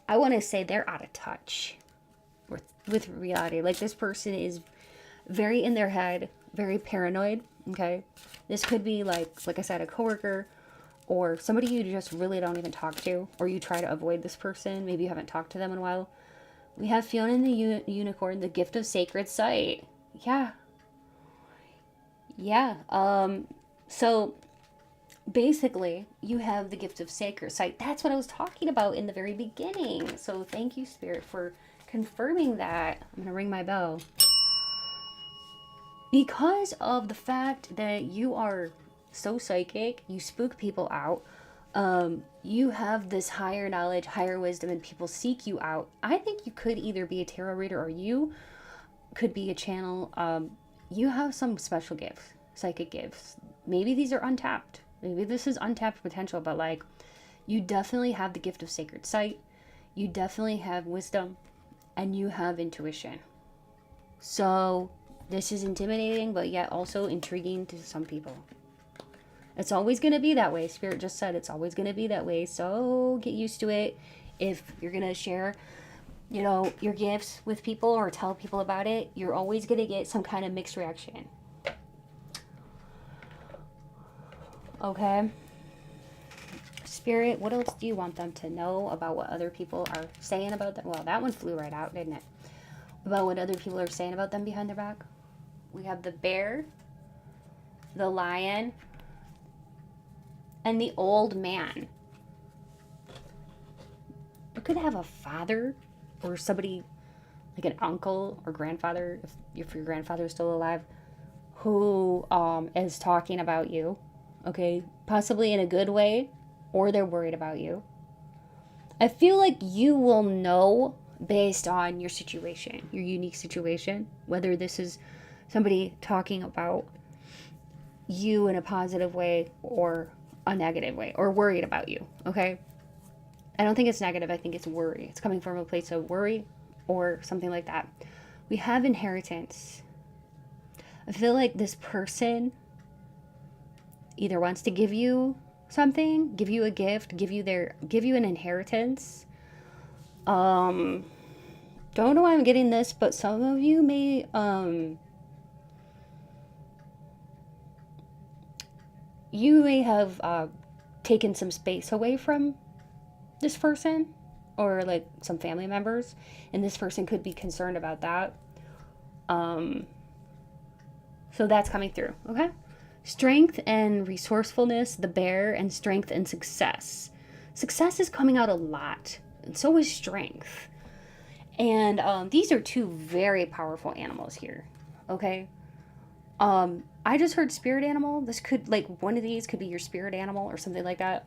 I want to say they're out of touch with reality. Like, this person is very in their head, very paranoid, okay? This could be like I said, a coworker, or somebody you just really don't even talk to, or you try to avoid this person. Maybe you haven't talked to them in a while. We have Fiona and the Unicorn, the gift of sacred sight. Yeah. Yeah. So basically, you have the gift of sacred sight. That's what I was talking about in the very beginning. So thank you, Spirit, for confirming that, I'm going to ring my bell. Because of the fact that you are so psychic, you spook people out, you have this higher knowledge, higher wisdom, and people seek you out. I think you could either be a tarot reader or you could be a channel. You have some special gifts, psychic gifts. Maybe these are untapped. Maybe this is untapped potential, but like, you definitely have the gift of sacred sight. You definitely have wisdom, and you have intuition. So this is intimidating, but yet also intriguing to some people. It's always going to be that way. Spirit just said it's always going to be that way. So get used to it. If you're going to share, you know, your gifts with people or tell people about it, you're always going to get some kind of mixed reaction. Okay. Spirit, what else do you want them to know about what other people are saying about them? Well, that one flew right out, didn't it? About what other people are saying about them behind their back. We have the bear, the lion, and the old man. You could have a father or somebody like an uncle or grandfather, if your grandfather is still alive, who is talking about you, okay? Possibly in a good way, or they're worried about you. I feel like you will know based on your situation, your unique situation, whether this is somebody talking about you in a positive way or a negative way, or worried about you, okay? I don't think it's negative. I think it's worry. It's coming from a place of worry or something like that. We have inheritance. I feel like this person either wants to give you something, give you a gift, give you an inheritance. Don't know why I'm getting this, but some of you may you may have taken some space away from this person or like some family members, and this person could be concerned about that. So that's coming through, okay? Strength and resourcefulness, the bear, and strength and success. Success is coming out a lot, and so is strength. And these are two very powerful animals here, okay? I just heard spirit animal. This could, like, one of these could be your spirit animal or something like that.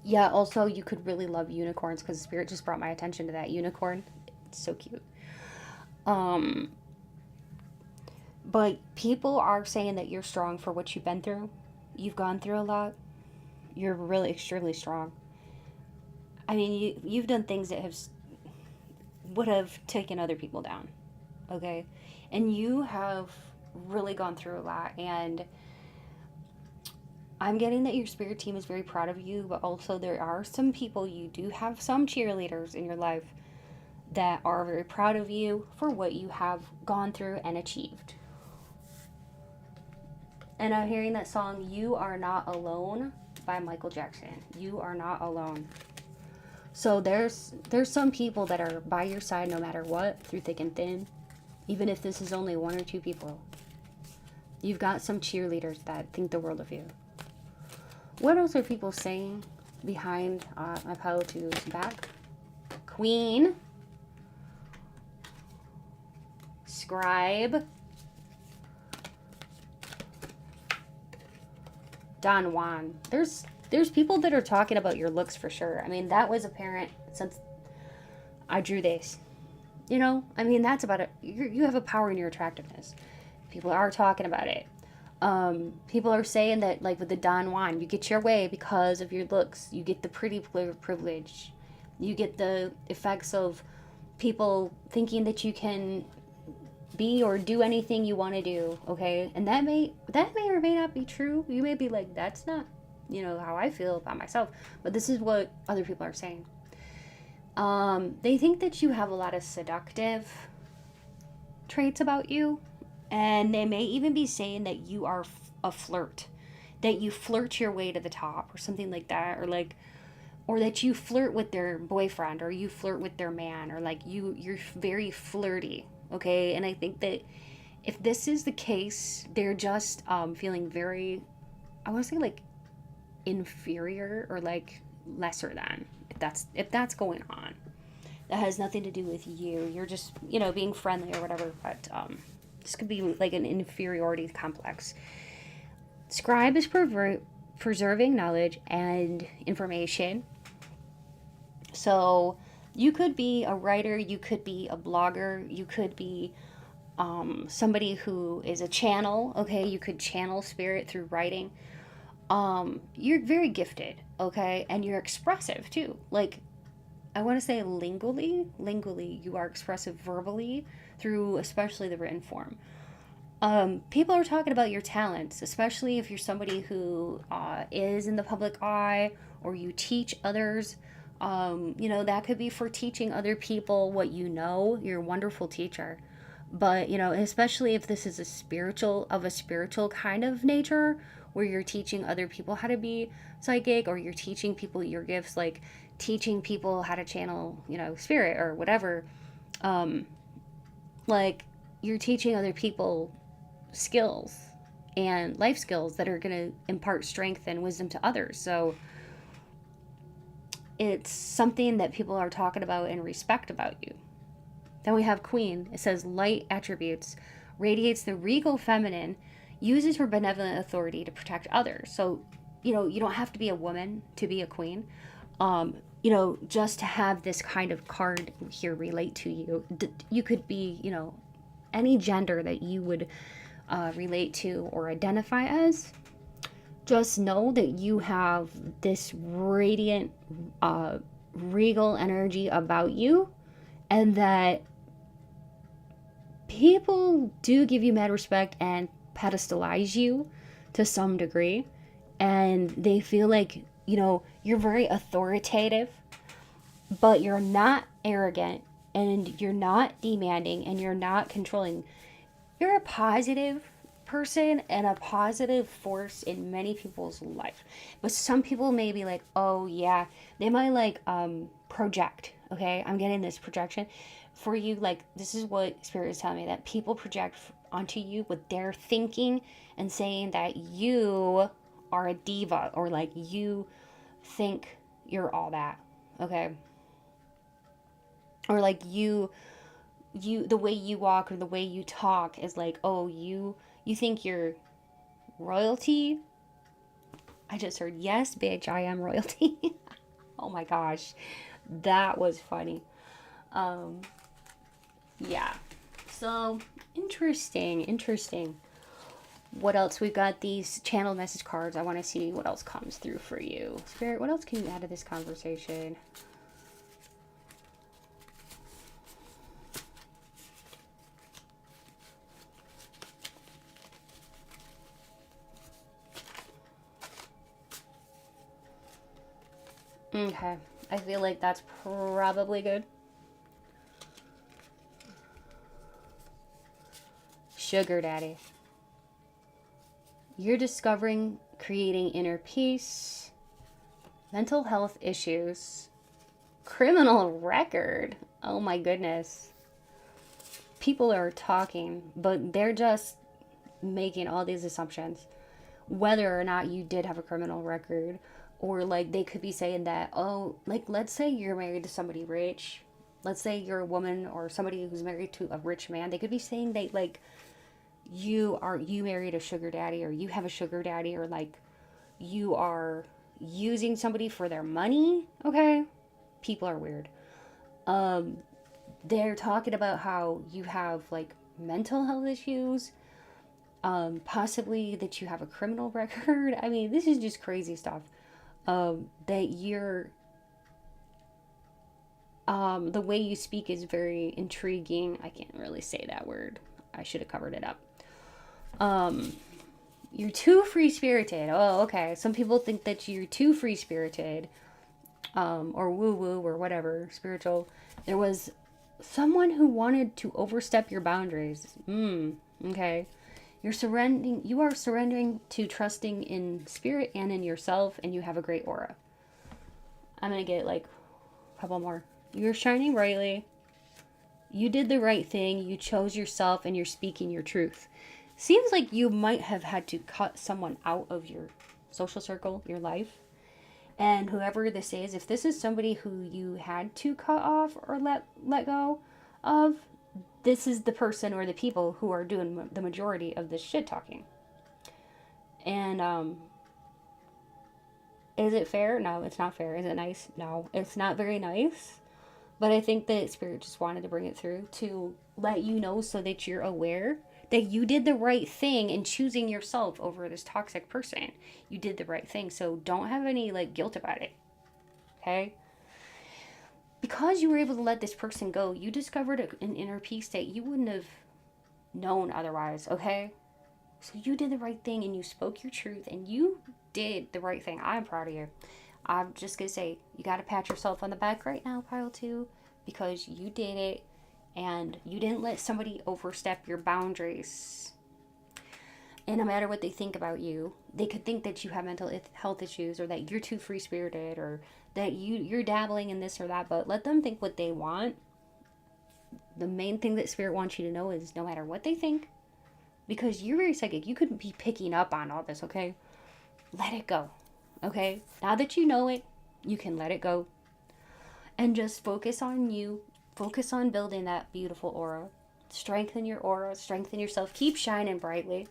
Yeah, also, you could really love unicorns because spirit just brought my attention to that unicorn. It's so cute. But people are saying that you're strong for what you've been through. You've gone through a lot. You're really extremely strong. I mean, you've done things that would have taken other people down, okay? And you have really gone through a lot, and I'm getting that your spirit team is very proud of you, but also there are some people, you do have some cheerleaders in your life that are very proud of you for what you have gone through and achieved. And I'm hearing that song, You Are Not Alone by Michael Jackson. You are not alone. So there's some people that are by your side no matter what, through thick and thin. Even if this is only one or two people. You've got some cheerleaders that think the world of you. What else are people saying behind my pile of twos back? Queen. Scribe. Don Juan. There's people that are talking about your looks for sure. I mean, that was apparent since I drew this. You know, I mean, that's about it. You have a power in your attractiveness. People are talking about it. People are saying that, like with the Don Juan, you get your way because of your looks. You get the pretty privilege. You get the effects of people thinking that you can be or do anything you want to do, okay? And that may or may not be true. You may be like, that's not, you know, how I feel about myself. But this is what other people are saying. They think that you have a lot of seductive traits about you, and they may even be saying that you are a flirt, that you flirt your way to the top or something like that, or that you flirt with their boyfriend or you flirt with their man, or like you're very flirty, okay? And I think that if this is the case, they're just feeling very, I want to say like inferior or like lesser than, if if that's going on. That has nothing to do with you. You're just, being friendly or whatever. But this could be like an inferiority complex. Scribe is preserving knowledge and information. So you could be a writer, you could be a blogger, you could be somebody who is a channel, okay? You could channel spirit through writing. You're very gifted, okay? And you're expressive too. Like, I want to say lingually, you are expressive verbally through especially the written form. People are talking about your talents, especially if you're somebody who is in the public eye or you teach others. That could be for teaching other people what you know. You're a wonderful teacher. But, especially if this is a spiritual kind of nature where you're teaching other people how to be psychic, or you're teaching people your gifts, like teaching people how to channel, spirit or whatever. Like you're teaching other people skills and life skills that are going to impart strength and wisdom to others. So it's something that people are talking about and respect about you. Then we have Queen. It says light attributes, radiates the regal feminine, uses her benevolent authority to protect others. So, you don't have to be a woman to be a queen. Just to have this kind of card here relate to you. You could be, any gender that you would relate to or identify as. Just know that you have this radiant, regal energy about you, and that people do give you mad respect and pedestalize you to some degree, and they feel like, you're very authoritative, but you're not arrogant, and you're not demanding, and you're not controlling. You're a positive person and a positive force in many people's life. But some people may be like, oh yeah, they might like project. Okay, I'm getting this projection for you. Like, this is what Spirit is telling me, that people project onto you what they're thinking and saying that you are a diva, or like you think you're all that. Okay, or like you the way you walk or the way you talk is like, oh, you think you're royalty. I just heard, yes bitch, I am royalty. Oh my gosh, that was funny. Yeah, so interesting. What else? We've got these channel message cards. I want to see what else comes through for you. Spirit, what else can you add to this conversation? Okay, I feel like that's probably good. Sugar daddy. You're discovering, creating inner peace, mental health issues, criminal record. Oh my goodness. People are talking, but they're just making all these assumptions. Whether or not you did have a criminal record, or like they could be saying that, oh, like let's say you're married to somebody rich. Let's say you're a woman or somebody who's married to a rich man. They could be saying that like you married a sugar daddy, or you have a sugar daddy, or like you are using somebody for their money. Okay, people are weird. They're talking about how you have like mental health issues, possibly that you have a criminal record. I mean, this is just crazy stuff. That you're the way you speak is very intriguing. I can't really say that word. I should have covered it up. You're too free-spirited. Oh, okay. Some people think that you're too free-spirited, or woo-woo, or whatever, spiritual. There was someone who wanted to overstep your boundaries. Okay. You are surrendering to trusting in spirit and in yourself, and you have a great aura. I'm going to get like a couple more. You're shining brightly. You did the right thing. You chose yourself, and you're speaking your truth. Seems like you might have had to cut someone out of your social circle, your life. And whoever this is, if this is somebody who you had to cut off or let go of, this is the person or the people who are doing the majority of this shit talking. And is it fair? No, it's not fair. Is it nice? No, it's not very nice. But I think that Spirit just wanted to bring it through to let you know so that you're aware that you did the right thing in choosing yourself over this toxic person. You did the right thing. So don't have any like guilt about it. Okay? Because you were able to let this person go, you discovered an inner peace that you wouldn't have known otherwise. Okay? So you did the right thing and you spoke your truth and you did the right thing. I'm proud of you. I'm just going to say, you got to pat yourself on the back right now, pile 2, because you did it and you didn't let somebody overstep your boundaries. And no matter what they think about you, they could think that you have mental health issues or that you're too free-spirited or that you're dabbling in this or that, but let them think what they want. The main thing that Spirit wants you to know is no matter what they think, because you're very psychic, you couldn't be picking up on all this, okay? Let it go. Okay, now that you know it, you can let it go and just focus on you. Focus on building that beautiful aura. Strengthen your aura, strengthen yourself. Keep shining brightly.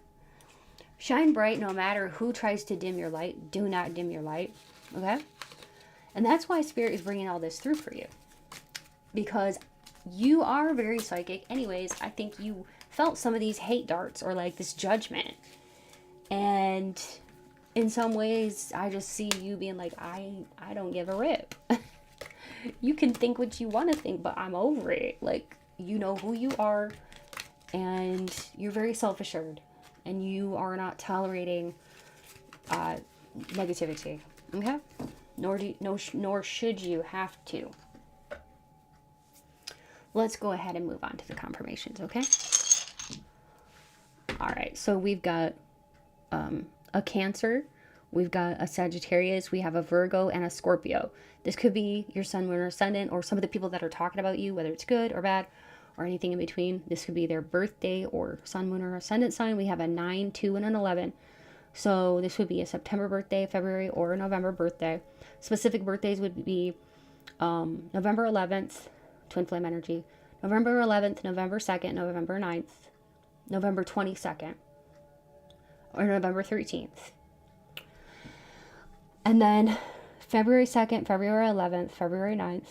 Shine bright no matter who tries to dim your light. Do not dim your light, okay? And that's why Spirit is bringing all this through for you. Because you are very psychic. Anyways, I think you felt some of these hate darts or like this judgment. And in some ways, I just see you being like, I don't give a rip. You can think what you want to think, but I'm over it. Like, you know who you are, and you're very self-assured, and you are not tolerating negativity, okay? Nor should you have to. Let's go ahead and move on to the confirmations, okay? All right, so we've got a Cancer, we've got a Sagittarius, we have a Virgo, and a Scorpio. This could be your sun, moon, or ascendant, or some of the people that are talking about you, whether it's good or bad, or anything in between. This could be their birthday or sun, moon, or ascendant sign. We have a 9, 2, and an 11. So this would be a September birthday, February, or a November birthday. Specific birthdays would be November 11th, twin flame energy, November 11th, November 2nd, November 9th, November 22nd, or November 13th. And then February 2nd, February 11th, February 9th,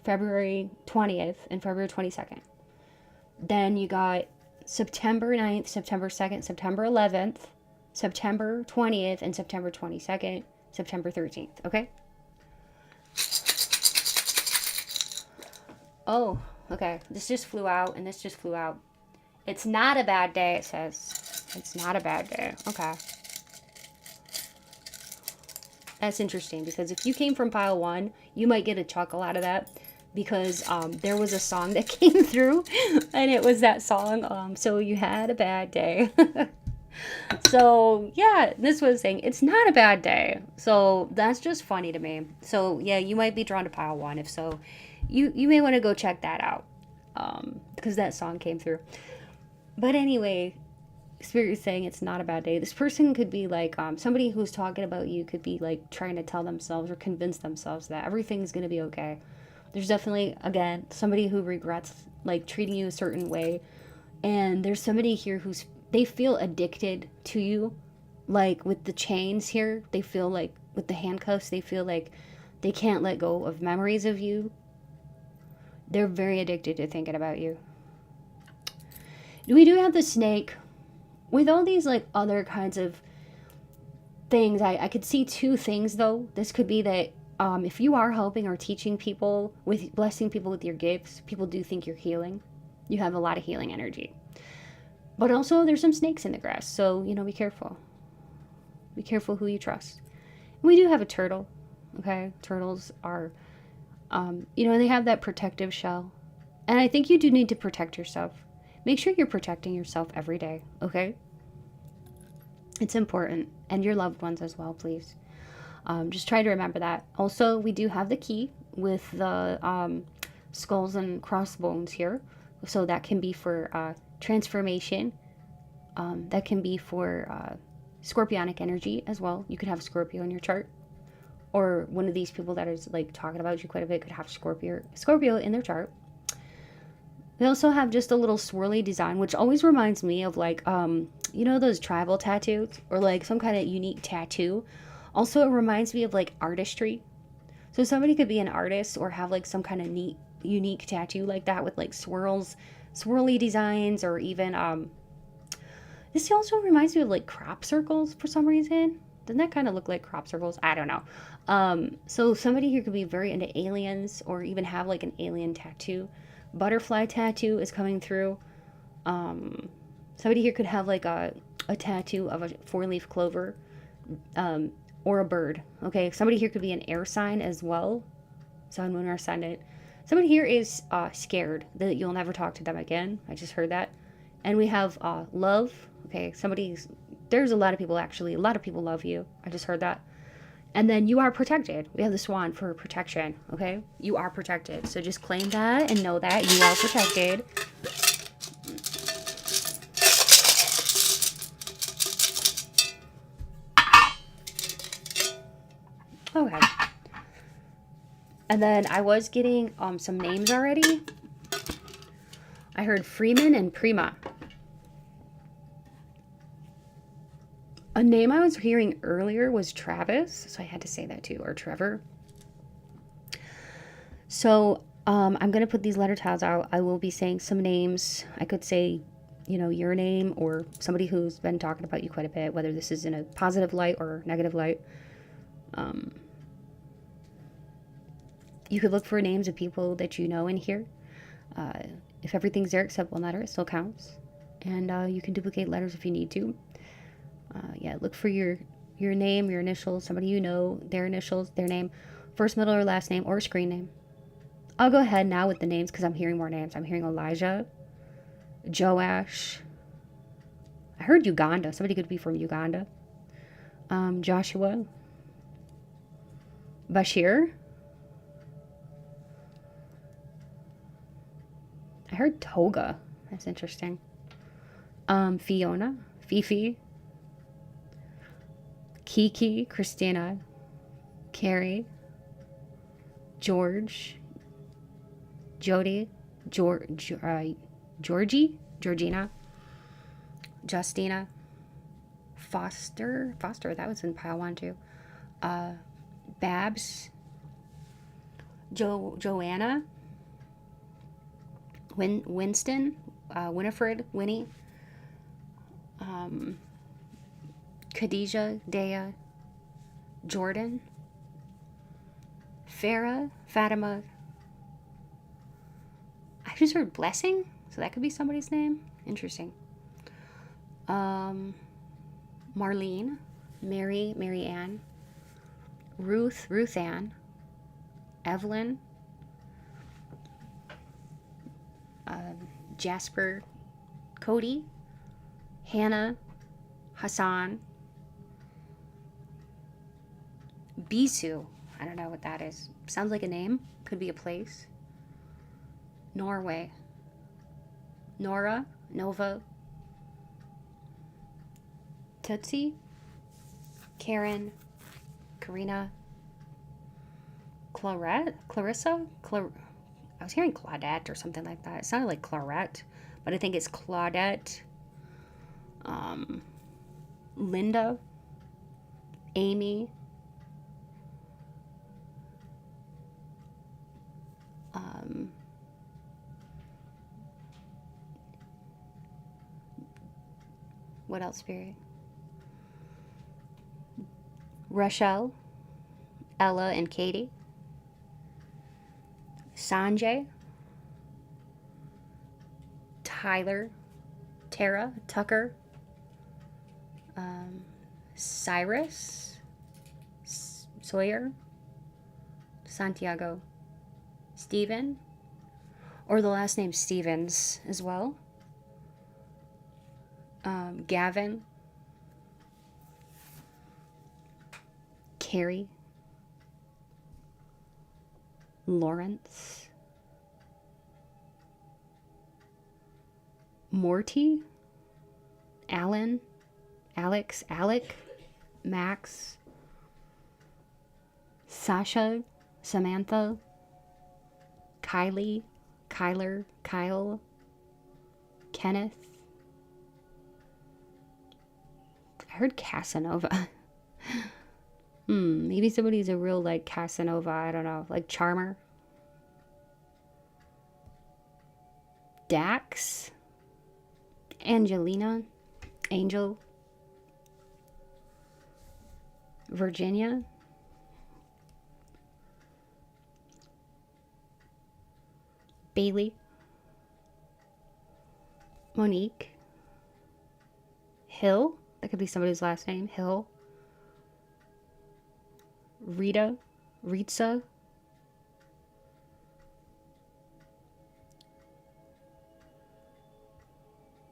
February 20th, and February 22nd. Then you got September 9th, September 2nd, September 11th, September 20th, and September 22nd, September 13th, okay? Oh, okay. This just flew out, and this just flew out. It's not a bad day, it says. It's not a bad day. Okay. That's interesting, because if you came from pile 1, you might get a chuckle out of that, because there was a song that came through, and it was that song, So You Had a Bad Day. So, yeah, this was saying, it's not a bad day. So, that's just funny to me. So, yeah, you might be drawn to pile 1. If so, you may want to go check that out, because that song came through. But anyway, Spirit is saying it's not a bad day. This person could be like, somebody who's talking about you could be like trying to tell themselves or convince themselves that everything's going to be okay. There's definitely, again, somebody who regrets like treating you a certain way. And there's somebody here they feel addicted to you. Like with the chains here, they feel like with the handcuffs, they feel like they can't let go of memories of you. They're very addicted to thinking about you. We do have the snake. With all these like other kinds of things, I could see 2 things though. This could be that if you are helping or teaching people, with blessing people with your gifts, people do think you're healing. You have a lot of healing energy. But also there's some snakes in the grass, so be careful. Be careful who you trust. We do have a turtle, okay? Turtles are, they have that protective shell. And I think you do need to protect yourself. Make sure you're protecting yourself every day, okay? It's important. And your loved ones as well, please. Just try to remember that. Also, we do have the key with the skulls and crossbones here. So that can be for transformation. That can be for scorpionic energy as well. You could have Scorpio in your chart. or one of these people that is like talking about you quite a bit could have Scorpio in their chart. They also have just a little swirly design, which always reminds me of like, you know, those tribal tattoos or like some kind of unique tattoo. Also, it reminds me of like artistry. So somebody could be an artist or have like some kind of neat, unique tattoo like that with like swirly designs, or even, this also reminds me of like crop circles for some reason. Doesn't that kind of look like crop circles? I don't know. So somebody here could be very into aliens or even have like an alien tattoo. Butterfly tattoo is coming through. Somebody here could have like a tattoo of a 4-leaf clover, or a bird. Okay, somebody here could be an air sign as well. Sun, moon, or ascendant. Somebody here is scared that you'll never talk to them again. I just heard that. And we have love. Okay, there's a lot of people actually. A lot of people love you. I just heard that. And then you are protected. We have the swan for protection, okay? You are protected. So just claim that and know that you are protected. Okay. And then I was getting some names already. I heard Freeman and Prima. A name I was hearing earlier was Travis, so I had to say that too, or Trevor. So I'm going to put these letter tiles out. I will be saying some names. I could say, you know, your name or somebody who's been talking about you quite a bit, whether this is in a positive light or negative light. You could look for names of people that you know in here. If everything's there except one letter, it still counts. And you can duplicate letters if you need to. Yeah, look for your name, your initials, somebody you know, their initials, their name, first, middle, or last name, or screen name. I'll go ahead now with the names because I'm hearing more names. I'm hearing Elijah, Joash. I heard Uganda. Somebody could be from Uganda. Joshua. Bashir. I heard Toga. That's interesting. Fiona. Fifi. Kiki, Christina, Carrie, George, Jody, Georgie, Georgina, Justina, Foster, that was in pile 1 too. Babs, Joanna, Winston, Winifred, Winnie, Khadijah, Dea, Jordan, Farah, Fatima. I just heard Blessing, so that could be somebody's name. Interesting. Marlene, Mary Ann, Ruth Ann, Evelyn, Jasper, Cody, Hannah, Hassan, Bisu. I don't know what that is. Sounds like a name. Could be a place. Norway. Nora. Nova. Tootsie. Karen. Karina. Clarissa? I was hearing Claudette or something like that. It sounded like Clarette, but I think it's Claudette. Linda. Amy. What else, Spirit? Rochelle, Ella and Katie, Sanjay, Tyler, Tara, Tucker, Cyrus, Sawyer, Santiago, Stephen, or the last name Stevens as well. Gavin, Carrie, Lawrence, Morty, Alan, Alex, Alec, Max, Sasha, Samantha, Kylie, Kyler, Kyle, Kenneth. I heard Casanova. Maybe somebody's a real, like, Casanova. I don't know. Like Charmer. Dax. Angelina. Angel. Virginia. Bailey. Monique. Hill. That could be somebody's last name. Hill. Rita. Ritza.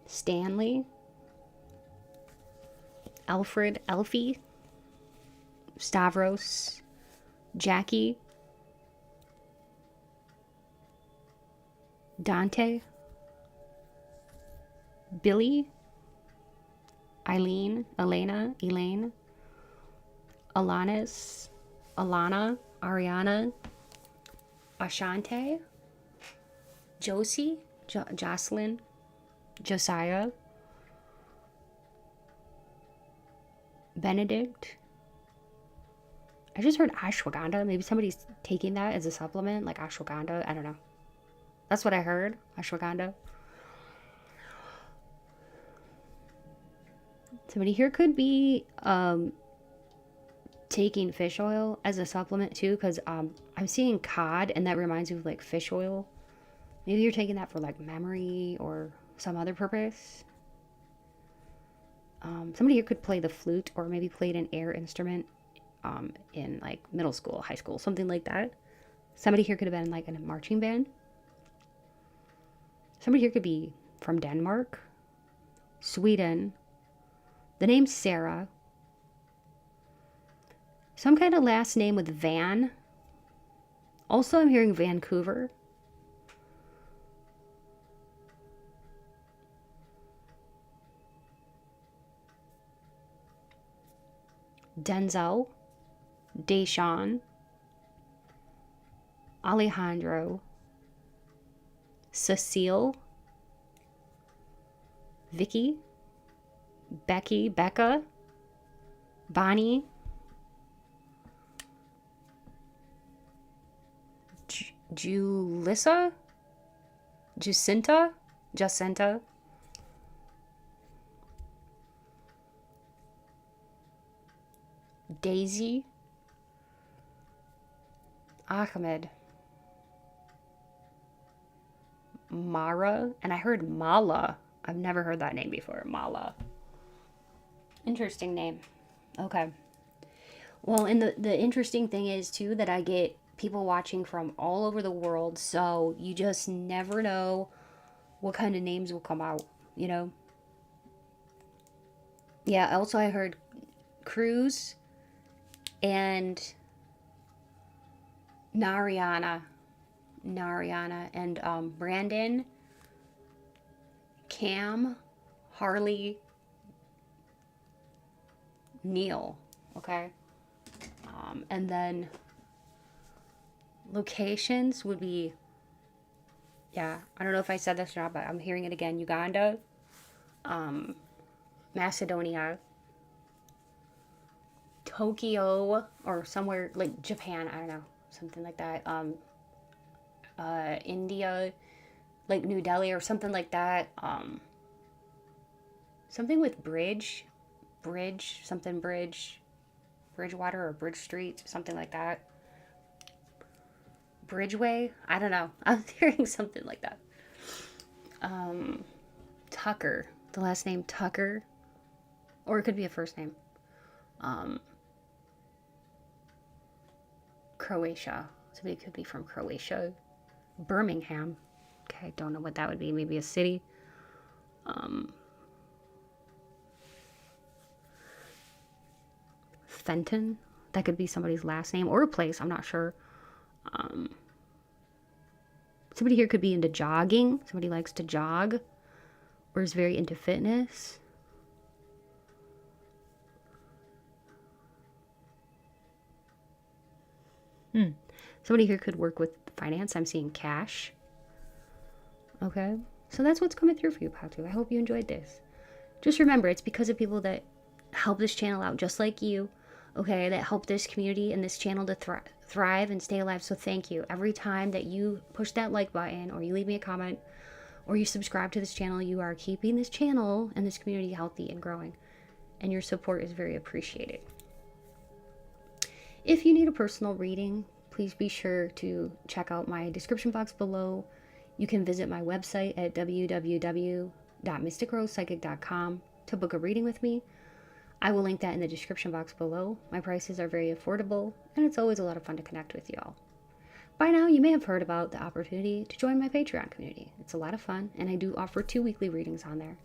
Stanley. Alfred. Elfie. Stavros. Jackie. Dante. Billy. Eileen. Elena. Elaine. Alanis. Alana. Ariana. Ashante. Josie. Jocelyn. Josiah. Benedict. I just heard ashwagandha. Maybe somebody's taking that as a supplement, like ashwagandha. I don't know. That's what I heard. Ashwagandha. Somebody here could be taking fish oil as a supplement too, because I'm seeing cod, and that reminds me of like fish oil. Maybe you're taking that for like memory or some other purpose. Somebody here could play the flute, or maybe played an air instrument in like middle school, high school, something like that. Somebody here could have been like in a marching band. Somebody here could be from Denmark, Sweden. The name's Sarah. Some kind of last name with Van. Also, I'm hearing Vancouver. Denzel. Deshawn. Alejandro. Cecile. Vicky. Becky. Becca. Bonnie. Julissa. Jacinta. Daisy. Ahmed. Mara. And I heard Mala. I've never heard that name before. Mala. Interesting name. Okay. Well, and the interesting thing is, too, that I get people watching from all over the world. So you just never know what kind of names will come out, you know? Yeah, also I heard Cruz and Nariana, and Brandon, Cam, Harley, Neil. Okay. And then locations would be, yeah, I don't know if I said this or not, but I'm hearing it again. Uganda, Macedonia, Tokyo, or somewhere like Japan, I don't know, something like that. India, like New Delhi or something like that. Something with Bridgewater or Bridge Street, something like that. Bridgeway, I don't know. I'm hearing something like that. Tucker, the last name Tucker, or it could be a first name. Croatia, somebody could be from Croatia. Birmingham, okay, don't know what that would be. Maybe a city. Fenton, that could be somebody's last name or a place, I'm not sure. Somebody here could be into jogging. Somebody likes to jog or is very into fitness. Somebody here could work with finance. I'm seeing cash. Okay. So that's what's coming through for you, Patu. I hope you enjoyed this. Just remember, it's because of people that help this channel out, just like you, okay, that help this community and this channel to thrive and stay alive. So thank you. Every time that you push that like button, or you leave me a comment, or you subscribe to this channel, you are keeping this channel and this community healthy and growing. And your support is very appreciated. If you need a personal reading, please be sure to check out my description box below. You can visit my website at www.mysticrosepsychic.com to book a reading with me. I will link that in the description box below. My prices are very affordable, and it's always a lot of fun to connect with y'all. By now, you may have heard about the opportunity to join my Patreon community. It's a lot of fun, and I do offer 2 weekly readings on there.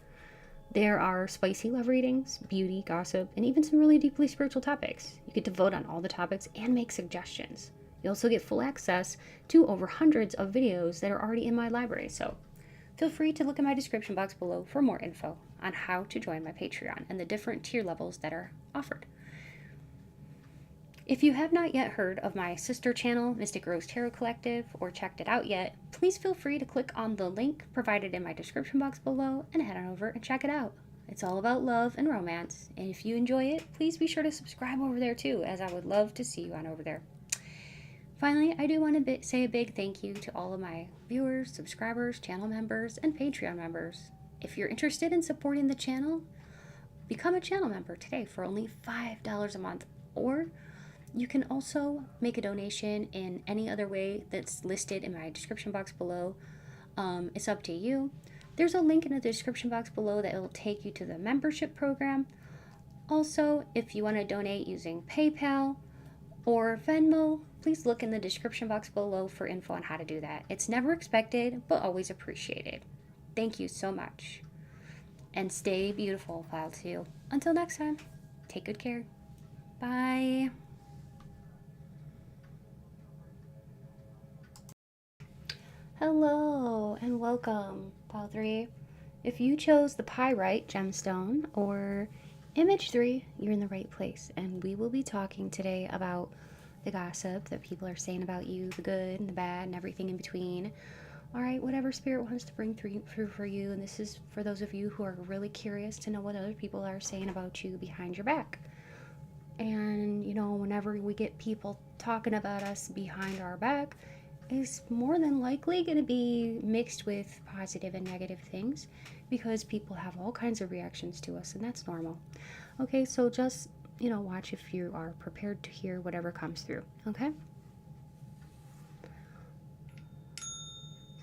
There are spicy love readings, beauty, gossip, and even some really deeply spiritual topics. You get to vote on all the topics and make suggestions. You also get full access to over hundreds of videos that are already in my library, so feel free to look in my description box below for more info on how to join my Patreon and the different tier levels that are offered. If you have not yet heard of my sister channel, Mystic Rose Tarot Collective, or checked it out yet, please feel free to click on the link provided in my description box below and head on over and check it out. It's all about love and romance, and if you enjoy it, please be sure to subscribe over there too, as I would love to see you on over there. Finally, I do want to say a big thank you to all of my viewers, subscribers, channel members, and Patreon members. If you're interested in supporting the channel, become a channel member today for only $5 a month, or you can also make a donation in any other way that's listed in my description box below. It's up to you. There's a link in the description box below that will take you to the membership program. Also, if you want to donate using PayPal or Venmo, please look in the description box below for info on how to do that. It's never expected, but always appreciated. Thank you so much. And stay beautiful, pile 2. Until next time, take good care. Bye. Hello and welcome, pile 3. If you chose the Pyrite gemstone or image 3, you're in the right place, and we will be talking today about the gossip that people are saying about you, the good and the bad and everything in between. All right, whatever spirit wants to bring through for you, and this is for those of you who are really curious to know what other people are saying about you behind your back. And you know, whenever we get people talking about us behind our back, is more than likely going to be mixed with positive and negative things, because people have all kinds of reactions to us, and that's normal. Okay, so just, you know, watch if you are prepared to hear whatever comes through, okay?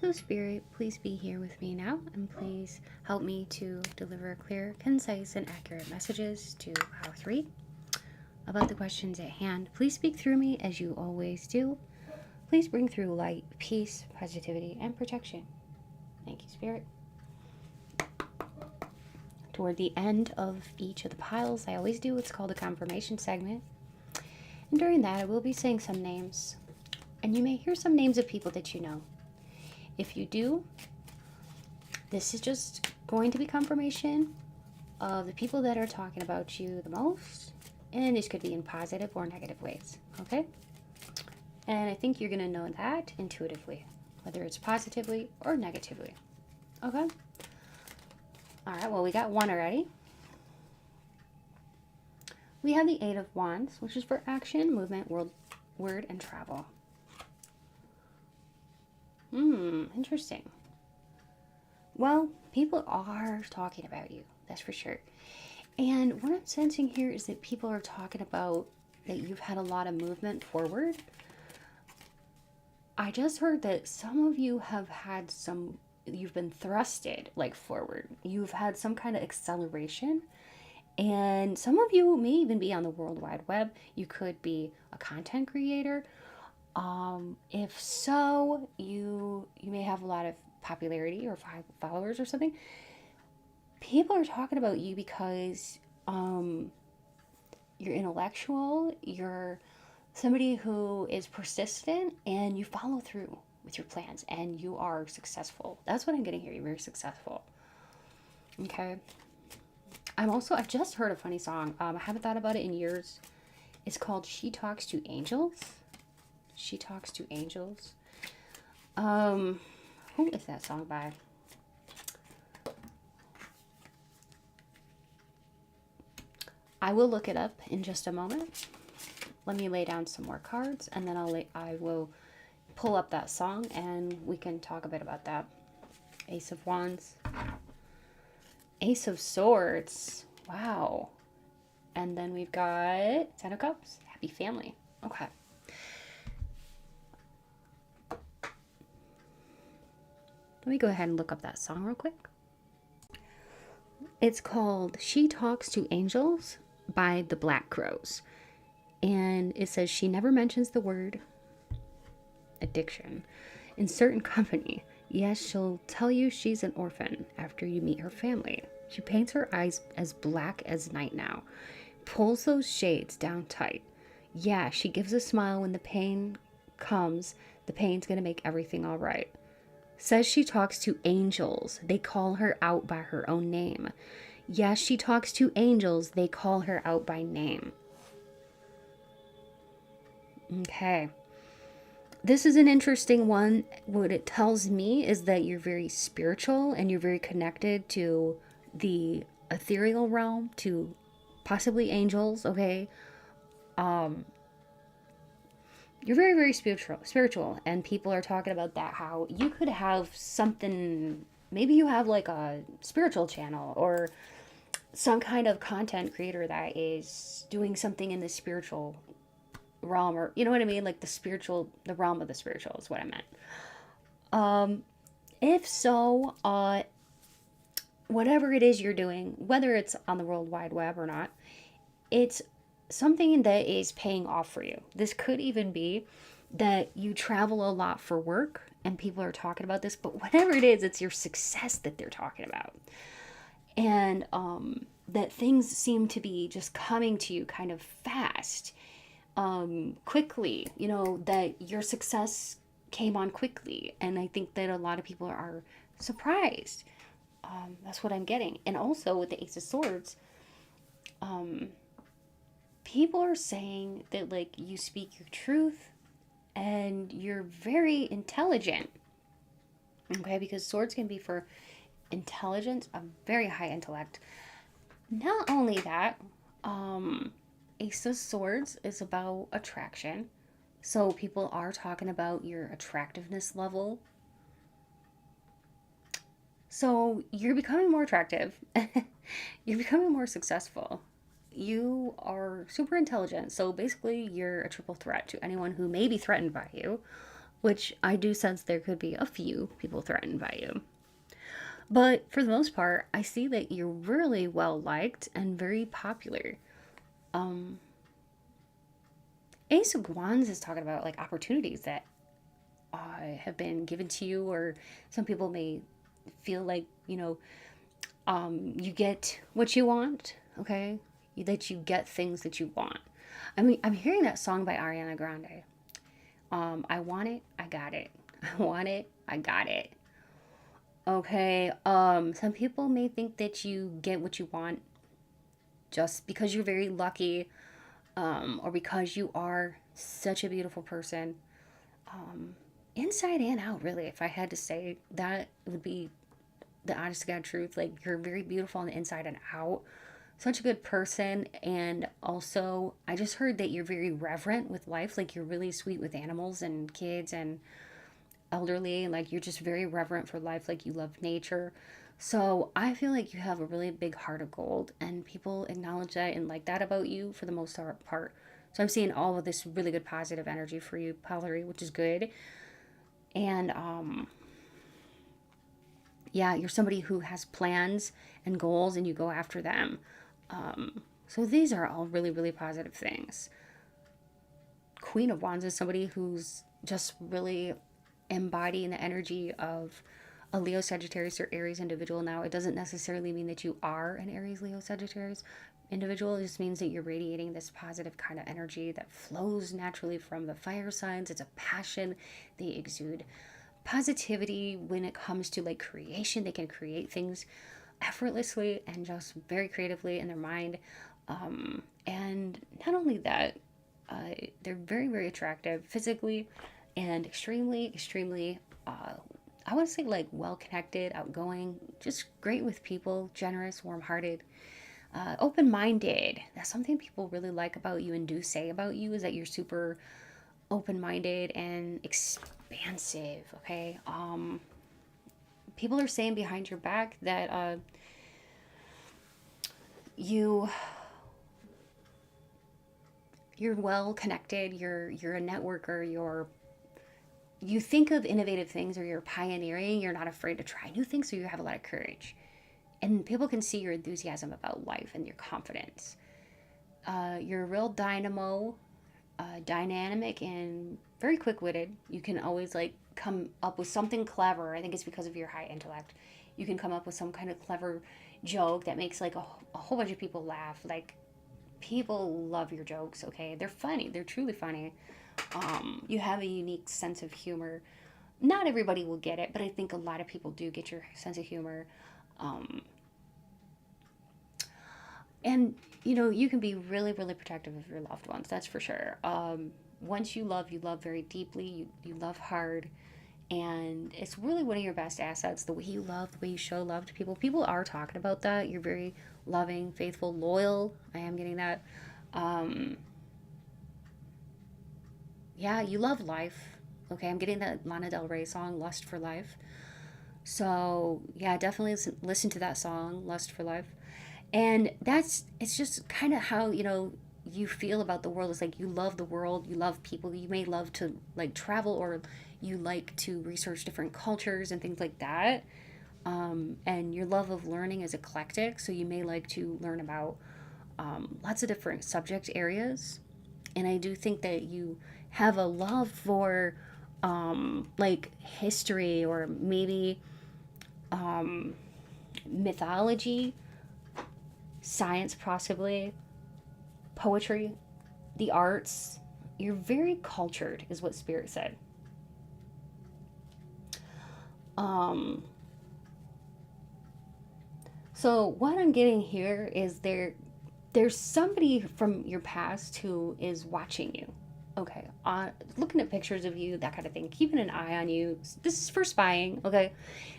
So Spirit, please be here with me now, and please help me to deliver clear, concise, and accurate messages to pile 3 about the questions at hand. Please speak through me as you always do. Please bring through light, peace, positivity, and protection. Thank you, Spirit. Toward the end of each of the piles, I always do what's called a confirmation segment. And during that, I will be saying some names. And you may hear some names of people that you know. If you do, this is just going to be confirmation of the people that are talking about you the most. And this could be in positive or negative ways, okay? And I think you're going to know that intuitively, whether it's positively or negatively. Okay? All right, well, we got 1 already. We have the 8 of Wands, which is for action, movement, word, and travel. Interesting. Well, people are talking about you, that's for sure. And what I'm sensing here is that people are talking about that you've had a lot of movement forward. I just heard that some of you have had you've been thrusted like forward. You've had some kind of acceleration, and some of you may even be on the World Wide Web. You could be a content creator. If so, you may have a lot of popularity or followers or something. People are talking about you because you're intellectual, you're somebody who is persistent, and you follow through with your plans, and you are successful. That's what I'm getting here. You're very successful. Okay. I just heard a funny song. I haven't thought about it in years. It's called She Talks to Angels. She Talks to Angels. Who is that song by? I will look it up in just a moment. Let me lay down some more cards, and then I will pull up that song, and we can talk a bit about that. Ace of Wands. Ace of Swords. Wow. And then we've got Ten of Cups. Happy family. Okay. Let me go ahead and look up that song real quick. It's called She Talks to Angels by the Black Crowes. And it says she never mentions the word addiction in certain company. Yes, she'll tell you she's an orphan after you meet her family. She paints her eyes as black as night now. Pulls those shades down tight. Yeah, she gives a smile when the pain comes. The pain's gonna make everything all right. Says she talks to angels. They call her out by her own name. Yes, she talks to angels. They call her out by name. Okay. This is an interesting one. What it tells me is that you're very spiritual and you're very connected to the ethereal realm, to possibly angels, okay? You're very, very spiritual, and people are talking about that, how you could have something, maybe you have like a spiritual channel or some kind of content creator that is doing something in the spiritual realm, or you know what I mean, like the realm of the spiritual is what I meant. If so, whatever it is you're doing, whether it's on the World Wide Web or not, it's something that is paying off for you. This could even be that you travel a lot for work and people are talking about this, but whatever it is, it's your success that they're talking about. And that things seem to be just coming to you kind of fast, quickly, you know, that your success came on quickly. And I think that a lot of people are surprised. That's what I'm getting. And also with the Ace of Swords, people are saying that like you speak your truth and you're very intelligent. Okay, because swords can be for intelligence, a very high intellect. Not only that, Ace of Swords is about attraction. So people are talking about your attractiveness level. So you're becoming more attractive. You're becoming more successful. You are super intelligent. So basically, you're a triple threat to anyone who may be threatened by you, which I do sense there could be a few people threatened by you. But for the most part, I see that you're really well liked and very popular. Ace of Wands is talking about like opportunities that have been given to you, or some people may feel like, you know, you get what you want, okay? That you get things that you want. I mean, I'm hearing that song by Ariana Grande. I want it, I got it. I want it, I got it. Okay, some people may think that you get what you want just because you're very lucky, or because you are such a beautiful person. Inside and out, really, if I had to say that, it would be the honest to God truth. Like, you're very beautiful on the inside and out. Such a good person. And also, I just heard that you're very reverent with life. Like, you're really sweet with animals and kids and elderly. Like, you're just very reverent for life. Like, you love nature. So I feel like you have a really big heart of gold, and people acknowledge that and like that about you for the most part. So I'm seeing all of this really good positive energy for you, Valerie, which is good. And yeah, you're somebody who has plans and goals and you go after them. So these are all really, really positive things. Queen of Wands is somebody who's just really embodying the energy of a Leo, Sagittarius, or Aries individual. Now, it doesn't necessarily mean that you are an Aries, Leo, Sagittarius individual. It just means that you're radiating this positive kind of energy that flows naturally from the fire signs. It's a passion. They exude positivity when it comes to like creation. They can create things effortlessly and just very creatively in their mind. And not only that, They're very, very attractive physically and extremely, extremely, I want to say like well connected, outgoing, just great with people, generous, warm hearted, open minded. That's something people really like about you and do say about you is that you're super open minded and expansive. Okay. People are saying behind your back that you you're well connected, you're a networker, you think of innovative things, or you're pioneering, you're not afraid to try new things, so you have a lot of courage. And people can see your enthusiasm about life and your confidence. You're a real dynamo, dynamic, and very quick-witted. You can always like come up with something clever. I think it's because of your high intellect. You can come up with some kind of clever joke that makes like a whole bunch of people laugh. Like, people love your jokes. Okay, they're funny, they're truly funny. You have a unique sense of humor. Not everybody will get it, but I think a lot of people do get your sense of humor. um, and you can be really, really protective of your loved ones, that's for sure. Once you love very deeply, you love hard, and it's really one of your best assets, the way you love, the way you show love to people. People are talking about that. You're very loving, faithful, loyal. I am getting that. um, yeah, you love life. Okay, I'm getting that Lana Del Rey song, Lust for Life. So yeah, definitely listen to that song, Lust for Life. And it's just kind of how you feel about the world. It's like you love the world, you love people, you may love to like travel, or you like to research different cultures and things like that. And your love of learning is eclectic, so you may like to learn about lots of different subject areas. And I do think that you have a love for like history, or maybe mythology, science, possibly poetry, the arts. You're very cultured, is what Spirit said. Um, so what I'm getting here is there's somebody from your past who is watching you. Okay, looking at pictures of you, that kind of thing, keeping an eye on you. This is for spying. Okay,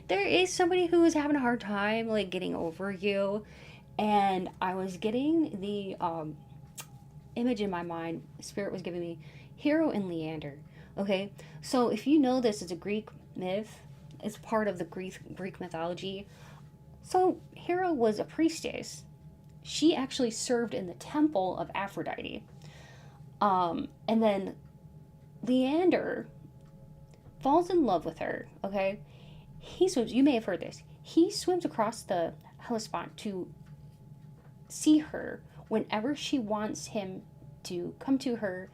there is somebody who is having a hard time like getting over you, and I was getting the image in my mind. Spirit was giving me Hero and Leander. Okay, so if you know this is a Greek myth, it's part of the Greek mythology. So Hera was a priestess. She actually served in the temple of Aphrodite. And then Leander falls in love with her. Okay, he swims. You may have heard this. He swims across the Hellespont to see her whenever she wants him to come to her.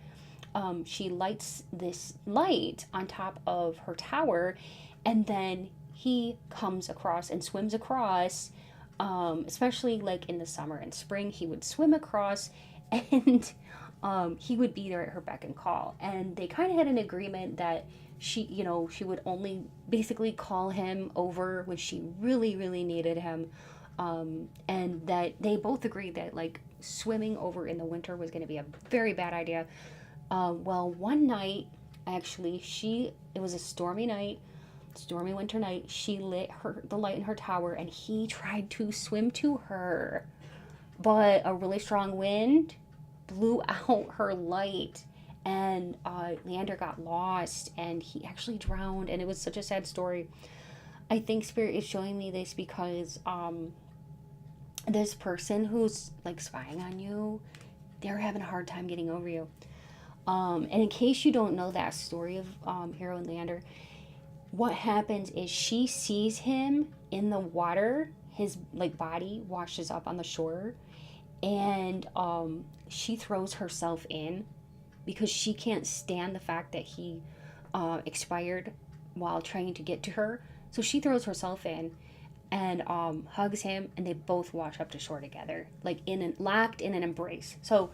She lights this light on top of her tower, and then he comes across and swims across. Especially like in the summer and spring, he would swim across, and he would be there at her beck and call. And they kind of had an agreement that she would only basically call him over when she really, really needed him. And that they both agreed that like swimming over in the winter was going to be a very bad idea. Well, one night, actually, it was a stormy winter night. She lit the light in her tower, and he tried to swim to her, but a really strong wind blew out her light, and Leander got lost, and he actually drowned, and it was such a sad story. I think Spirit is showing me this because this person who's like spying on you, they're having a hard time getting over you. And in case you don't know that story of Hero and Leander, what happens is she sees him in the water. His like body washes up on the shore, and she throws herself in because she can't stand the fact that he expired while trying to get to her. So she throws herself in and hugs him, and they both wash up to shore together, like locked in an embrace. So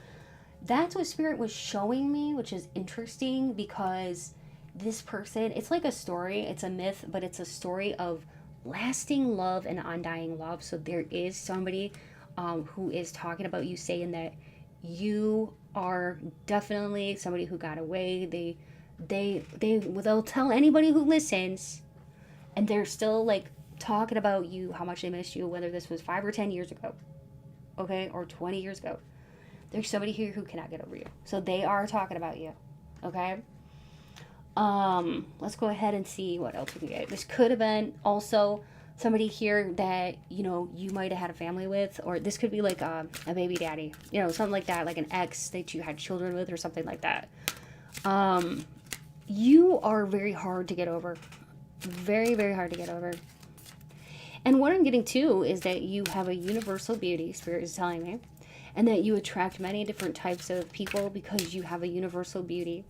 that's what Spirit was showing me, which is interesting because this person, it's like a story, it's a myth, but it's a story of lasting love and undying love. So there is somebody who is talking about you, saying that You are definitely somebody who got away. They'll tell anybody who listens, and they're still like talking about you, how much they miss you, whether this was 5 or 10 years ago, okay, or 20 years ago. There's somebody here who cannot get over you. So they are talking about you, okay? Let's go ahead and see what else we can get. This could have been also somebody here that, you know, you might have had a family with, or this could be like a baby daddy, you know, something like that, like an ex that you had children with or something like that. You are very hard to get over. Very, very hard to get over. And what I'm getting too is that you have a universal beauty, Spirit is telling me, and that you attract many different types of people because you have a universal beauty,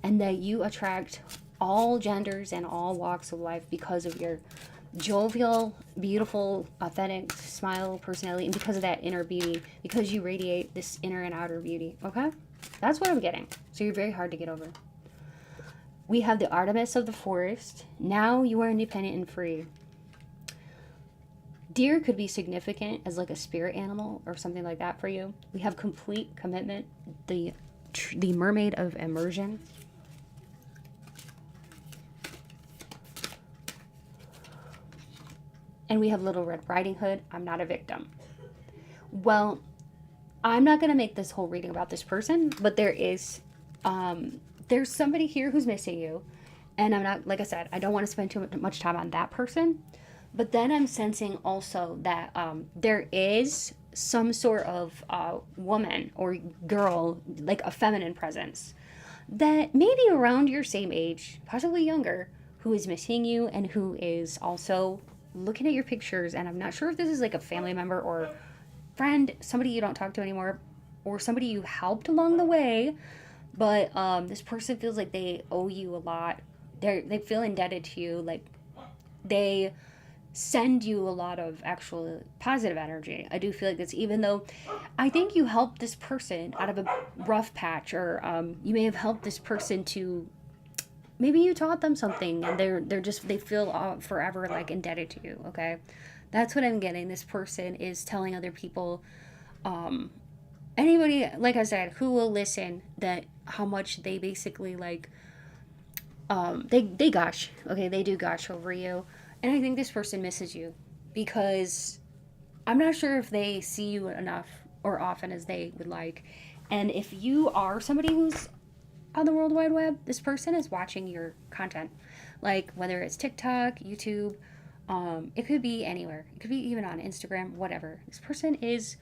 and that you attract all genders and all walks of life because of your jovial, beautiful, authentic smile, personality, and because of that inner beauty, because you radiate this inner and outer beauty, okay? That's what I'm getting. So you're very hard to get over. We have the Artemis of the forest. Now you are independent and free. Deer could be significant as like a spirit animal or something like that for you. We have complete commitment. The mermaid of immersion. And we have Little Red Riding Hood. I'm not a victim. Well, I'm not going to make this whole reading about this person, but there's somebody here who's missing you. And I'm not, like I said, I don't want to spend too much time on that person. But then I'm sensing also that there is some sort of woman or girl, like a feminine presence, that maybe around your same age, possibly younger, who is missing you and who is also looking at your pictures. And I'm not sure if this is like a family member or friend, somebody you don't talk to anymore, or somebody you helped along the way. But this person feels like they owe you a lot. They feel indebted to you. Like they send you a lot of actual positive energy. I do feel like this, even though I think you helped this person out of a rough patch, or you may have helped this person to, maybe you taught them something, and they feel forever like indebted to you. Okay, that's what I'm getting. This person is telling other people, anybody, like I said, who will listen, that how much they basically like, they gush. Okay, they do gush over you. And I think this person misses you because I'm not sure if they see you enough or often as they would like. And if you are somebody who's on the World Wide Web, this person is watching your content. Like whether it's TikTok, YouTube, it could be anywhere. It could be even on Instagram, whatever. This person is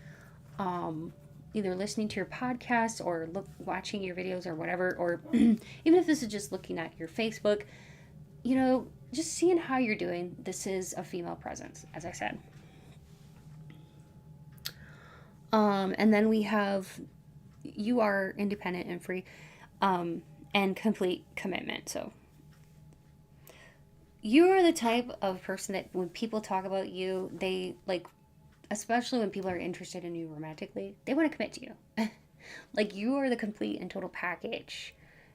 either listening to your podcast or watching your videos or whatever. Or even if this is just looking at your Facebook, you know, just seeing how you're doing. This is a female presence, as I said. And then we have, you are independent and free, and complete commitment. So you are the type of person that when people talk about you, they like, especially when people are interested in you romantically, they want to commit to you. Like you are the complete and total package.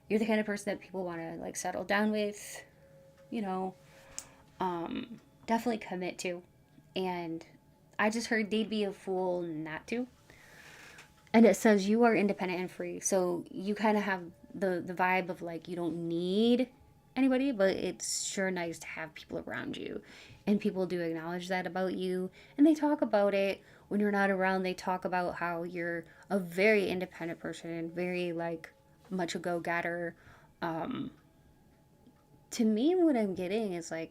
You're the kind of person that people want to like settle down with, you know, definitely commit to. And I just heard they'd be a fool not to. And it says you are independent and free. So you kind of have the vibe of like you don't need anybody, but it's sure nice to have people around you. And people do acknowledge that about you. And they talk about it when you're not around. They talk about how you're a very independent person, very like much a go-getter. To me, what I'm getting is like,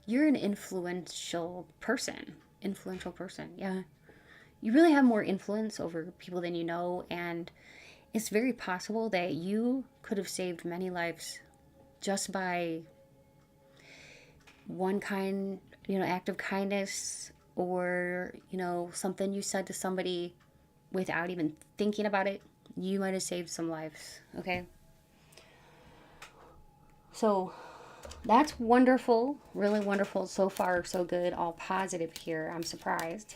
you're an influential person. Yeah. You really have more influence over people than you know, and it's very possible that you could have saved many lives just by one kind, you know, act of kindness, or, you know, something you said to somebody without even thinking about it. You might have saved some lives, okay? So that's wonderful, really wonderful. So far, so good, all positive here. I'm surprised.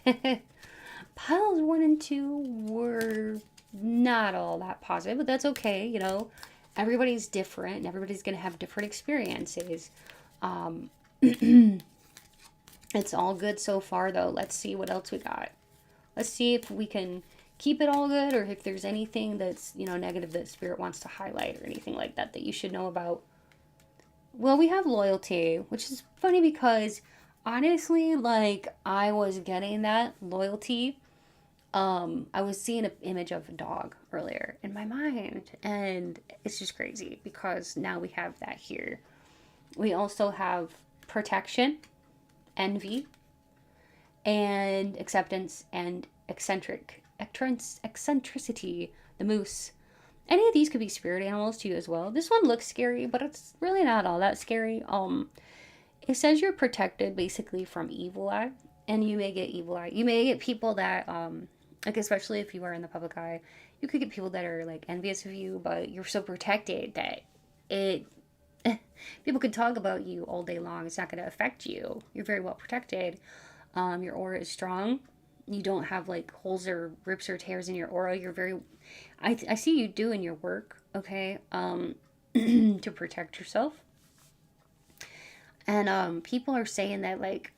Piles 1 and 2 were not all that positive, but that's okay. You know, everybody's different and everybody's going to have different experiences. And It's all good so far, though. Let's see what else we got. Let's see if we can keep it all good, or if there's anything that's, you know, negative that Spirit wants to highlight or anything like that that you should know about. Well, we have loyalty, which is funny because honestly, like, I was getting that loyalty. I was seeing an image of a dog earlier in my mind, and it's just crazy because now we have that here. We also have protection, envy, and acceptance and eccentricity, the moose. Any of these could be spirit animals to you as well. This one looks scary, but it's really not all that scary. It says you're protected basically from evil eye, and you may get evil eye. You may get people that, like, especially if you are in the public eye, you could get people that are like envious of you, but you're so protected that it people could talk about you all day long. It's not going to affect you. You're very well protected. Your aura is strong. You don't have like holes or rips or tears in your aura. You're very, I see you doing your work, okay, to protect yourself. And people are saying that, like,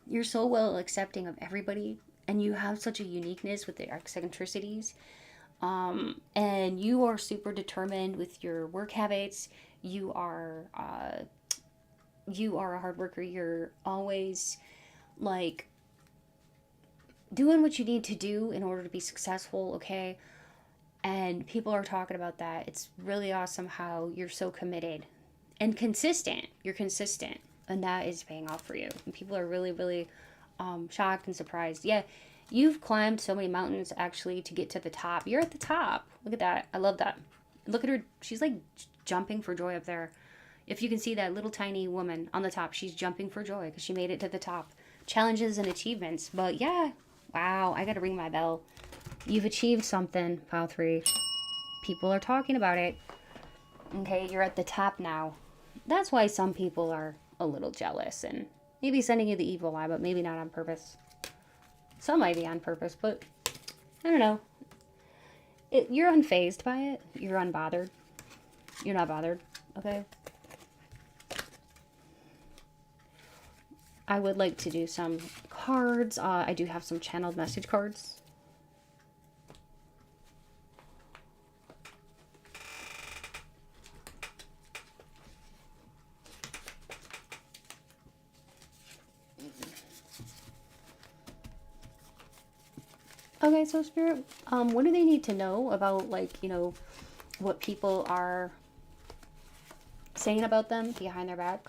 you're so well accepting of everybody, and you have such a uniqueness with the eccentricities. And you are super determined with your work habits. You are a hard worker. You're always like doing what you need to do in order to be successful, okay? And people are talking about that. It's really awesome how you're so committed and consistent. You're consistent, and that is paying off for you. And people are really, really shocked and surprised. Yeah, you've climbed so many mountains actually to get to the top. You're at the top. Look at that. I love that. Look at her. She's like jumping for joy up there. If you can see that little tiny woman on the top, she's jumping for joy because she made it to the top. Challenges and achievements. But yeah, wow, I got to ring my bell. You've achieved something, pile 3. People are talking about it. Okay, you're at the top now. That's why some people are a little jealous and maybe sending you the evil eye, but maybe not on purpose. Some might be on purpose, but I don't know. You're unfazed by it. You're unbothered. You're not bothered, okay? I would like to do some cards. I do have some channeled message cards. Okay, so Spirit, what do they need to know about, like, you know, what people are saying about them behind their back?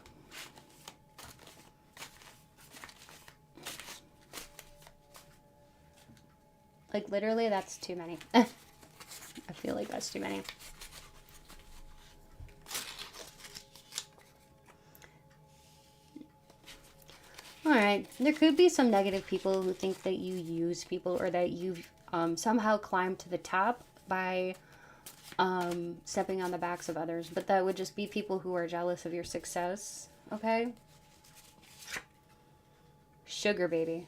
Like, literally, that's too many. I feel like that's too many. Alright, there could be some negative people who think that you use people, or that you've somehow climbed to the top by stepping on the backs of others. But that would just be people who are jealous of your success, okay? Sugar baby.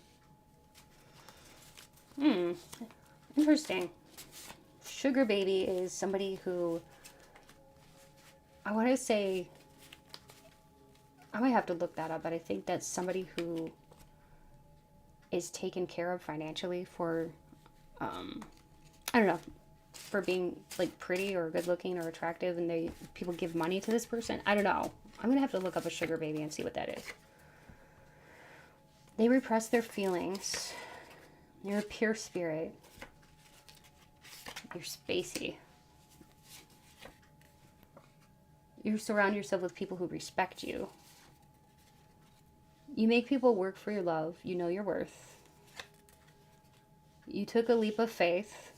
Interesting. Sugar baby is somebody who, I want to say, I might have to look that up, but I think that's somebody who is taken care of financially for, I don't know, for being like pretty or good looking or attractive, and people give money to this person. I don't know. I'm gonna have to look up a sugar baby and see what that is. They repress their feelings. You're a pure spirit. You're spacey. You surround yourself with people who respect you. You make people work for your love. You know your worth. You took a leap of faith.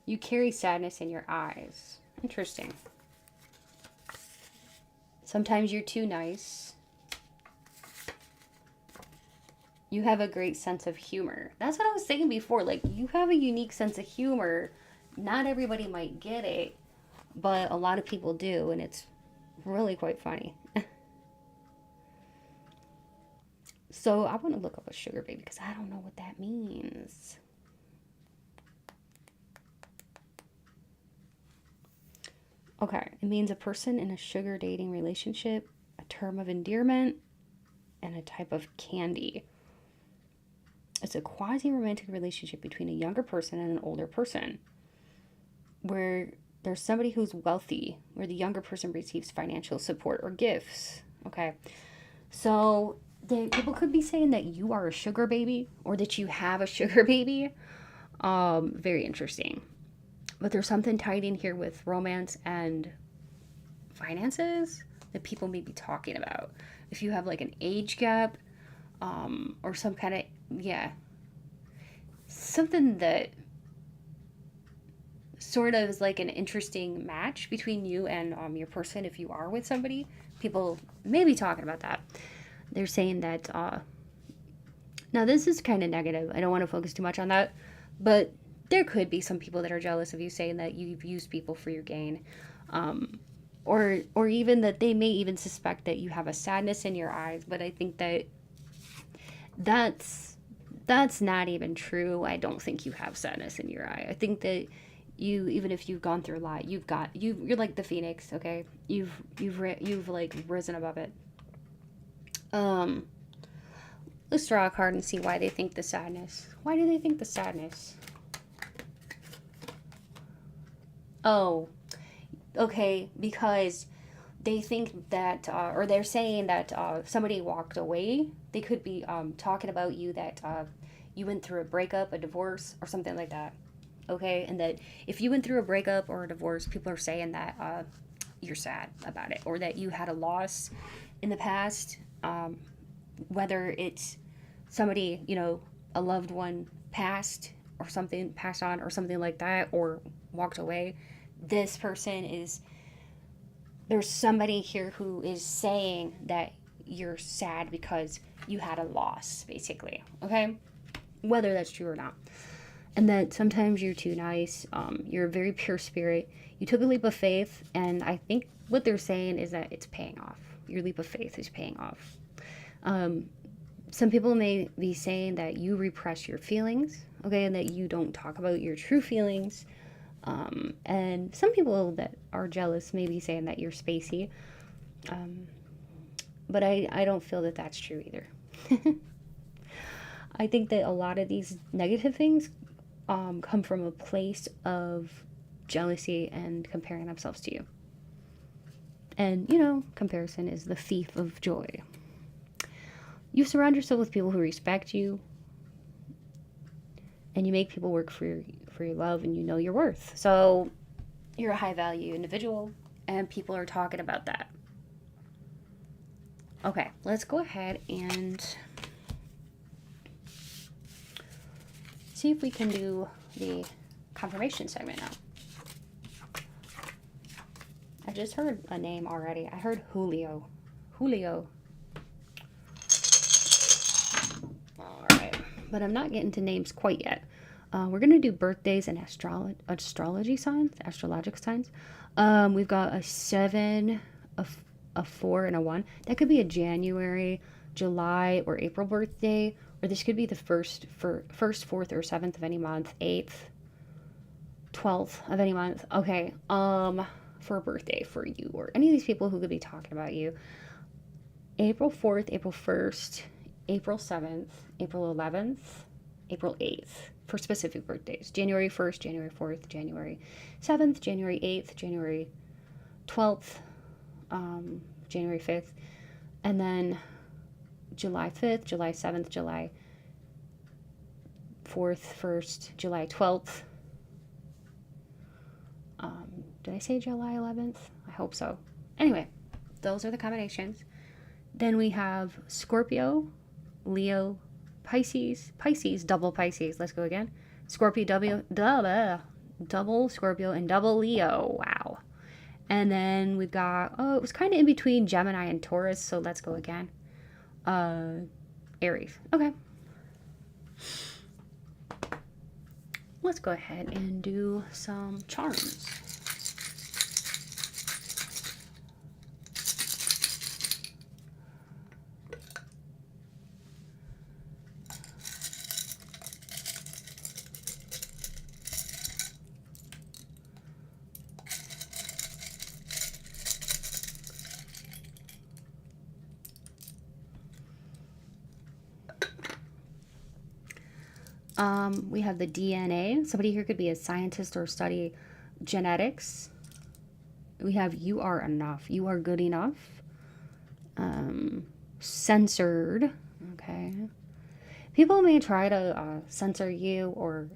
You carry sadness in your eyes. Interesting. Sometimes you're too nice. You have a great sense of humor. That's what I was saying before. Like, you have a unique sense of humor. Not everybody might get it, but a lot of people do, and it's really quite funny. So I want to look up a sugar baby because I don't know what that means. Okay, it means a person in a sugar dating relationship, a term of endearment. and a type of candy. It's a quasi-romantic relationship between a younger person and an older person, where there's somebody who's wealthy, where the younger person receives financial support or gifts. Okay, so people could be saying that you are a sugar baby or that you have a sugar baby. Very interesting. But there's something tied in here with romance and finances that people may be talking about. If you have like an age gap, or some kind of, yeah, something that sort of is like an interesting match between you and your person. If you are with somebody, people may be talking about that. They're saying that, now this is kind of negative. I don't want to focus too much on that, but there could be some people that are jealous of you, saying that you've used people for your gain. Or even that they may even suspect that you have a sadness in your eyes, but I think that that's not even true. I don't think you have sadness in your eye. I think that you, even if you've gone through a lot, you're like the phoenix, okay? You've like risen above it. Let's draw a card and see why they think the sadness. Why do they think the sadness? Oh, okay, because they think that, or they're saying that somebody walked away. They could be talking about you, that you went through a breakup, a divorce, or something like that. Okay, and that if you went through a breakup or a divorce, people are saying that you're sad about it, or that you had a loss in the past, whether it's somebody, a loved one passed on, or something like that, or walked away. This person is, there's somebody here who is saying that you're sad because you had a loss, basically, okay? Whether that's true or not. And that sometimes you're too nice. You're a very pure spirit. You took a leap of faith, and I think what they're saying is that it's paying off. Your leap of faith is paying off. Some people may be saying that you repress your feelings, okay, and that you don't talk about your true feelings. And some people that are jealous may be saying that you're spacey. But I don't feel that that's true either. I think that a lot of these negative things come from a place of jealousy and comparing themselves to you. And, comparison is the thief of joy. You surround yourself with people who respect you, and you make people work for your love, and you know your worth. So you're a high value individual, and people are talking about that. Okay, let's go ahead and see if we can do the confirmation segment now. I just heard a name already. I heard Julio. All right, but I'm not getting to names quite yet. We're going to do birthdays and astrological signs. We've got a 7, a 4, and a 1. That could be a January, July, or April birthday, or this could be the first, 4th, or 7th of any month, 8th, 12th of any month. Okay, for a birthday for you, or any of these people who could be talking about you. April 4th, April 1st, April 7th, April 11th, April 8th. For specific birthdays. January 1st, January 4th, January 7th, January 8th, January 12th, January 5th, and then July 5th, July 7th, July 4th, 1st, July 12th. Did I say July 11th? I hope so. Anyway, those are the combinations. Then we have Scorpio, Leo, Pisces, double Pisces. Let's go again. Scorpio, double Scorpio, and double Leo. Wow. And then we've got, it was kind of in between Gemini and Taurus, so let's go again. Aries. Okay. Let's go ahead and do some charms. We have the DNA. Somebody here could be a scientist or study genetics. We have you are enough. You are good enough. Censored. Okay. People may try to censor you or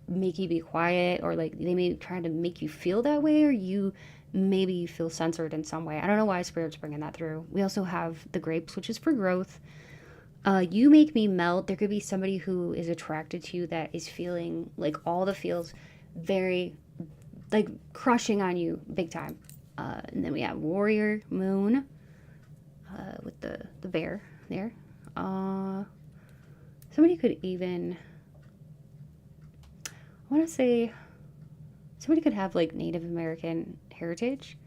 make you be quiet, or like they may try to make you feel that way, or you maybe feel censored in some way. I don't know why Spirit's bringing that through. We also have the grapes, which is for growth. You make me melt. There could be somebody who is attracted to you that is feeling like all the feels very like crushing on you big time. And then we have warrior moon with the bear there. Somebody could even, I want to say, somebody could have like Native American heritage.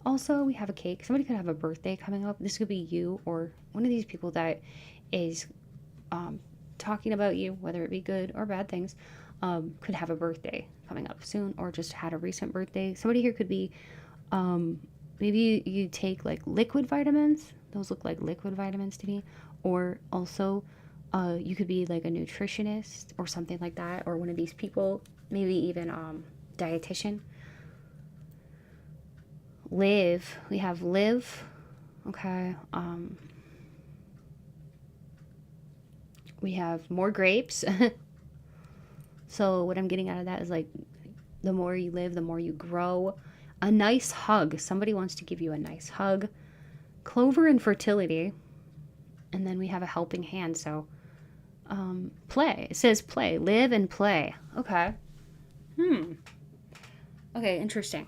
Also, we have a cake. Somebody could have a birthday coming up. This could be you or one of these people that is talking about you, whether it be good or bad things, could have a birthday coming up soon or just had a recent birthday. Somebody here could be, maybe you take like liquid vitamins. Those look like liquid vitamins to me. Or also, you could be like a nutritionist or something like that, or one of these people, maybe even dietitian. Live. We have live. Okay. We have more grapes. So what I'm getting out of that is like the more you live, the more you grow. A nice hug. Somebody wants to give you a nice hug. Clover and fertility. And then we have a helping hand. So play. It says play. Live and play. Okay. Okay, interesting.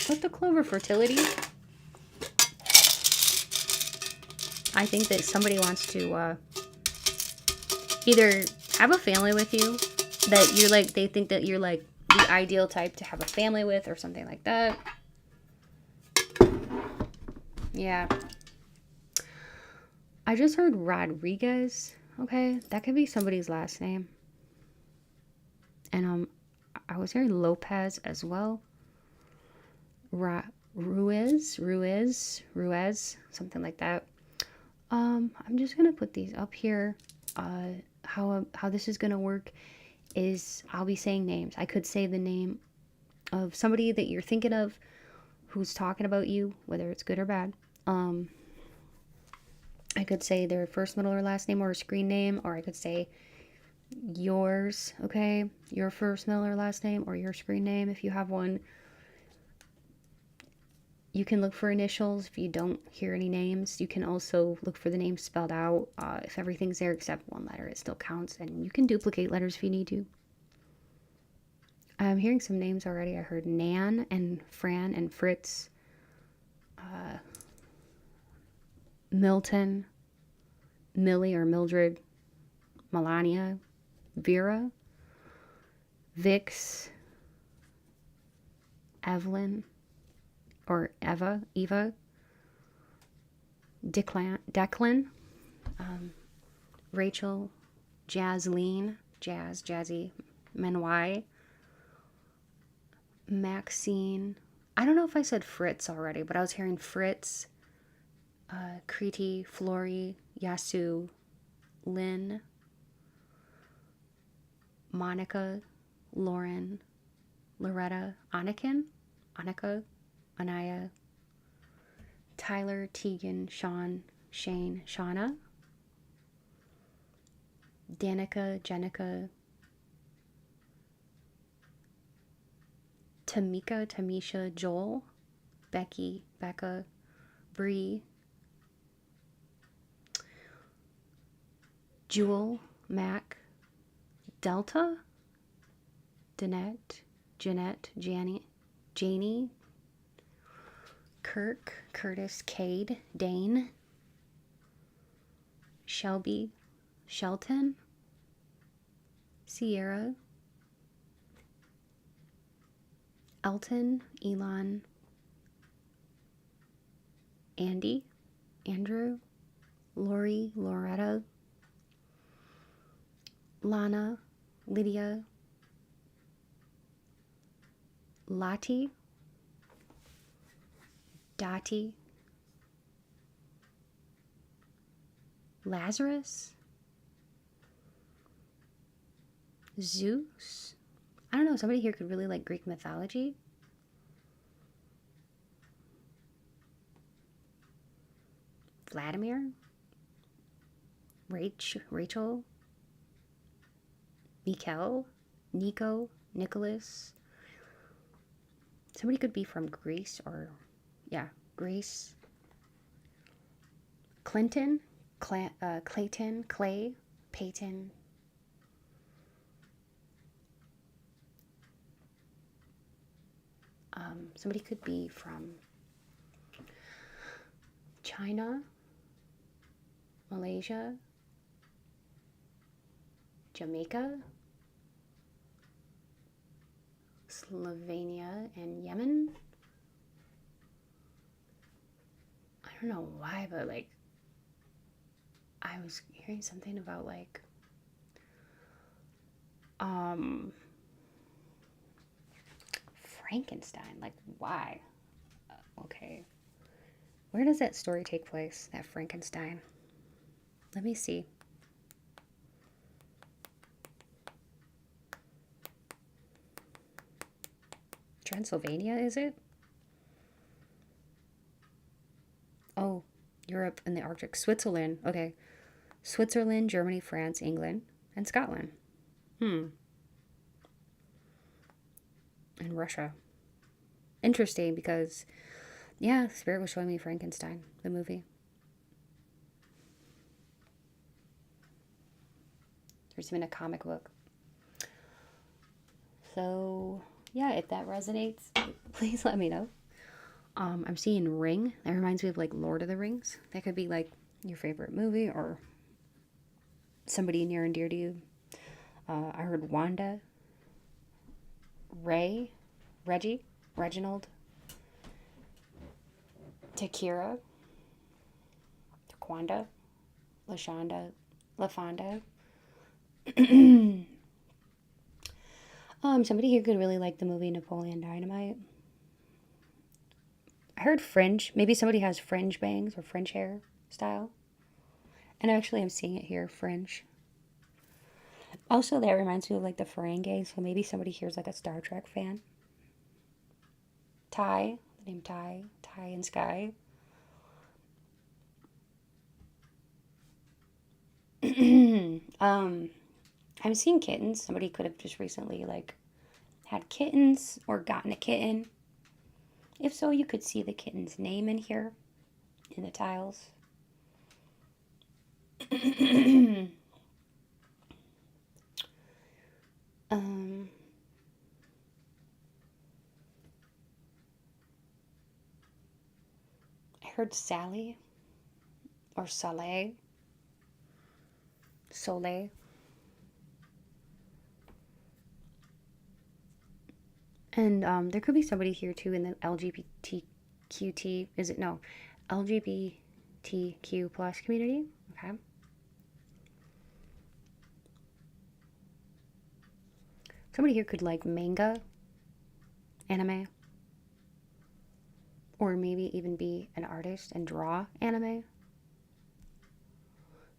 With the clover fertility, I think that somebody wants to either have a family with you, that you're like, they think that you're like the ideal type to have a family with or something like that. Yeah. I just heard Rodriguez. Okay, that could be somebody's last name. And I was hearing Lopez as well. Ruiz, something like that. I'm just gonna put these up here. How this is gonna work is I'll be saying names. I could say the name of somebody that you're thinking of who's talking about you, whether it's good or bad. I could say their first, middle, or last name or a screen name, or I could say yours, okay? Your first, middle, or last name, or your screen name if you have one. You can look for initials if you don't hear any names. You can also look for the name spelled out. If everything's there except one letter, it still counts. And you can duplicate letters if you need to. I'm hearing some names already. I heard Nan and Fran and Fritz. Milton. Millie or Mildred. Melania. Vera. Vix. Evelyn. Or Eva, Declan, Rachel, Jazzy, Menwai, Maxine. I don't know if I said Fritz already, but I was hearing Fritz, Kriti, Flory, Yasu, Lynn, Monica, Lauren, Loretta, Annika, Anaya, Tyler, Tegan, Sean, Shane, Shauna, Danica, Jenica, Tamika, Tamisha, Joel, Becky, Becca, Bree, Jewel, Mac, Delta, Danette, Jeanette, Janie, Kirk, Curtis, Cade, Dane, Shelby, Shelton, Sierra, Elton, Elon, Andy, Andrew, Lori, Loretta, Lana, Lydia, Lottie, Dottie, Lazarus? Zeus? I don't know, somebody here could really like Greek mythology. Vladimir? Rachel? Mikel? Nico? Nicholas? Somebody could be from Greece or, yeah, Greece. Clinton? Clayton? Clay? Peyton? Somebody could be from China, Malaysia, Jamaica, Slovenia, and Yemen. I don't know why, but like, I was hearing something about like, Frankenstein. Like, why? Okay. Where does that story take place, that Frankenstein? Let me see. Transylvania, is it? Oh, Europe and the Arctic. Switzerland. Okay. Switzerland, Germany, France, England, and Scotland. And Russia. Interesting because, yeah, Spirit was showing me Frankenstein, the movie. There's even a comic book. So, yeah, if that resonates, please let me know. I'm seeing Ring. That reminds me of like Lord of the Rings. That could be like your favorite movie or somebody near and dear to you. I heard Wanda, Ray, Reggie, Reginald, Takira, Taquanda, LaShonda, LaFonda. Somebody here could really like the movie Napoleon Dynamite. I heard fringe. Maybe somebody has fringe bangs or fringe hair style. And actually I'm seeing it here, fringe. Also, that reminds me of like the Ferengi, so maybe somebody here's like a Star Trek fan. Ty, the name Ty and Sky. I'm seeing kittens. Somebody could have just recently like had kittens or gotten a kitten. If so, you could see the kitten's name in here in the tiles. I heard Sally or Soleil. Soleil. And there could be somebody here too in the LGBTQT, is it? No, LGBTQ plus community. Okay. Somebody here could like manga, anime, or maybe even be an artist and draw anime.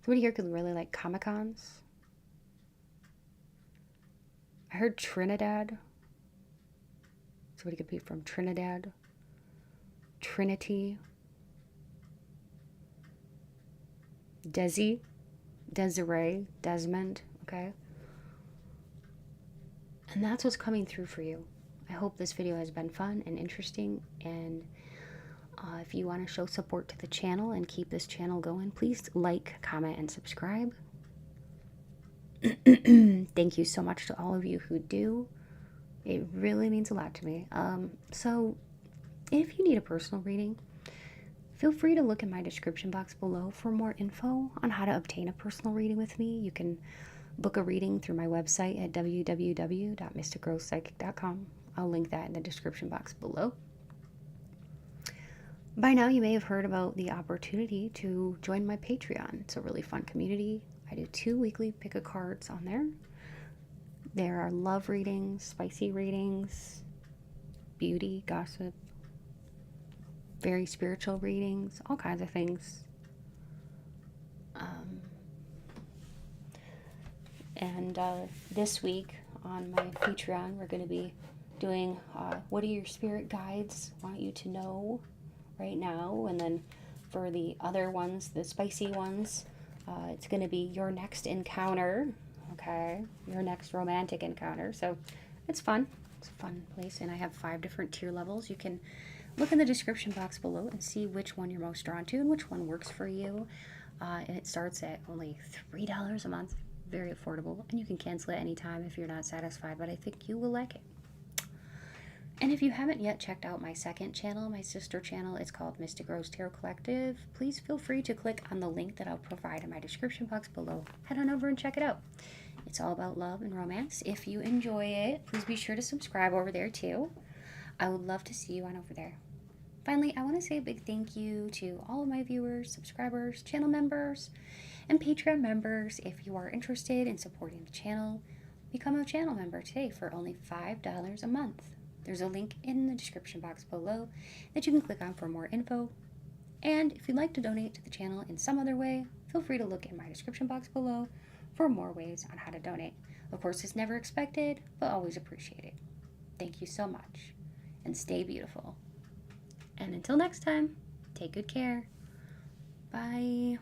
Somebody here could really like Comic-Cons. I heard Trinidad. Somebody could be from Trinidad. Trinity. Desi. Desiree. Desmond. Okay. And that's what's coming through for you. I hope this video has been fun and interesting. And if you want to show support to the channel and keep this channel going, please like, comment, and subscribe. Thank you so much to all of you who do. It really means a lot to me. So if you need a personal reading, feel free to look in my description box below for more info on how to obtain a personal reading with me. You can book a reading through my website at www.mysticrosepsychic.com. I'll link that in the description box below. By now you may have heard about the opportunity to join my Patreon. It's a really fun community. I do 2 weekly pick-a-cards on there. There are love readings, spicy readings, beauty, gossip, very spiritual readings, all kinds of things. Um, and this week on my Patreon, we're going to be doing what do your spirit guides want you to know right now. And then for the other ones, the spicy ones, it's going to be your next encounter. Okay, your next romantic encounter. So it's fun. It's a fun place. And I have 5 different tier levels. You can look in the description box below and see which one you're most drawn to and which one works for you. And it starts at only $3 a month. Very affordable. And you can cancel it anytime if you're not satisfied, but I think you will like it. And if you haven't yet checked out my second channel, my sister channel, it's called Mystic Rose Tarot Collective. Please feel free to click on the link that I'll provide in my description box below. Head on over and check it out. It's all about love and romance. If you enjoy it, please be sure to subscribe over there too. I would love to see you on over there. Finally, I want to say a big thank you to all of my viewers, subscribers, channel members, and Patreon members. If you are interested in supporting the channel, become a channel member today for only $5 a month. There's a link in the description box below that you can click on for more info. And if you'd like to donate to the channel in some other way, feel free to look in my description box below for more ways on how to donate. Of course, it's never expected, but always appreciated. Thank you so much, and stay beautiful. And until next time, take good care. Bye.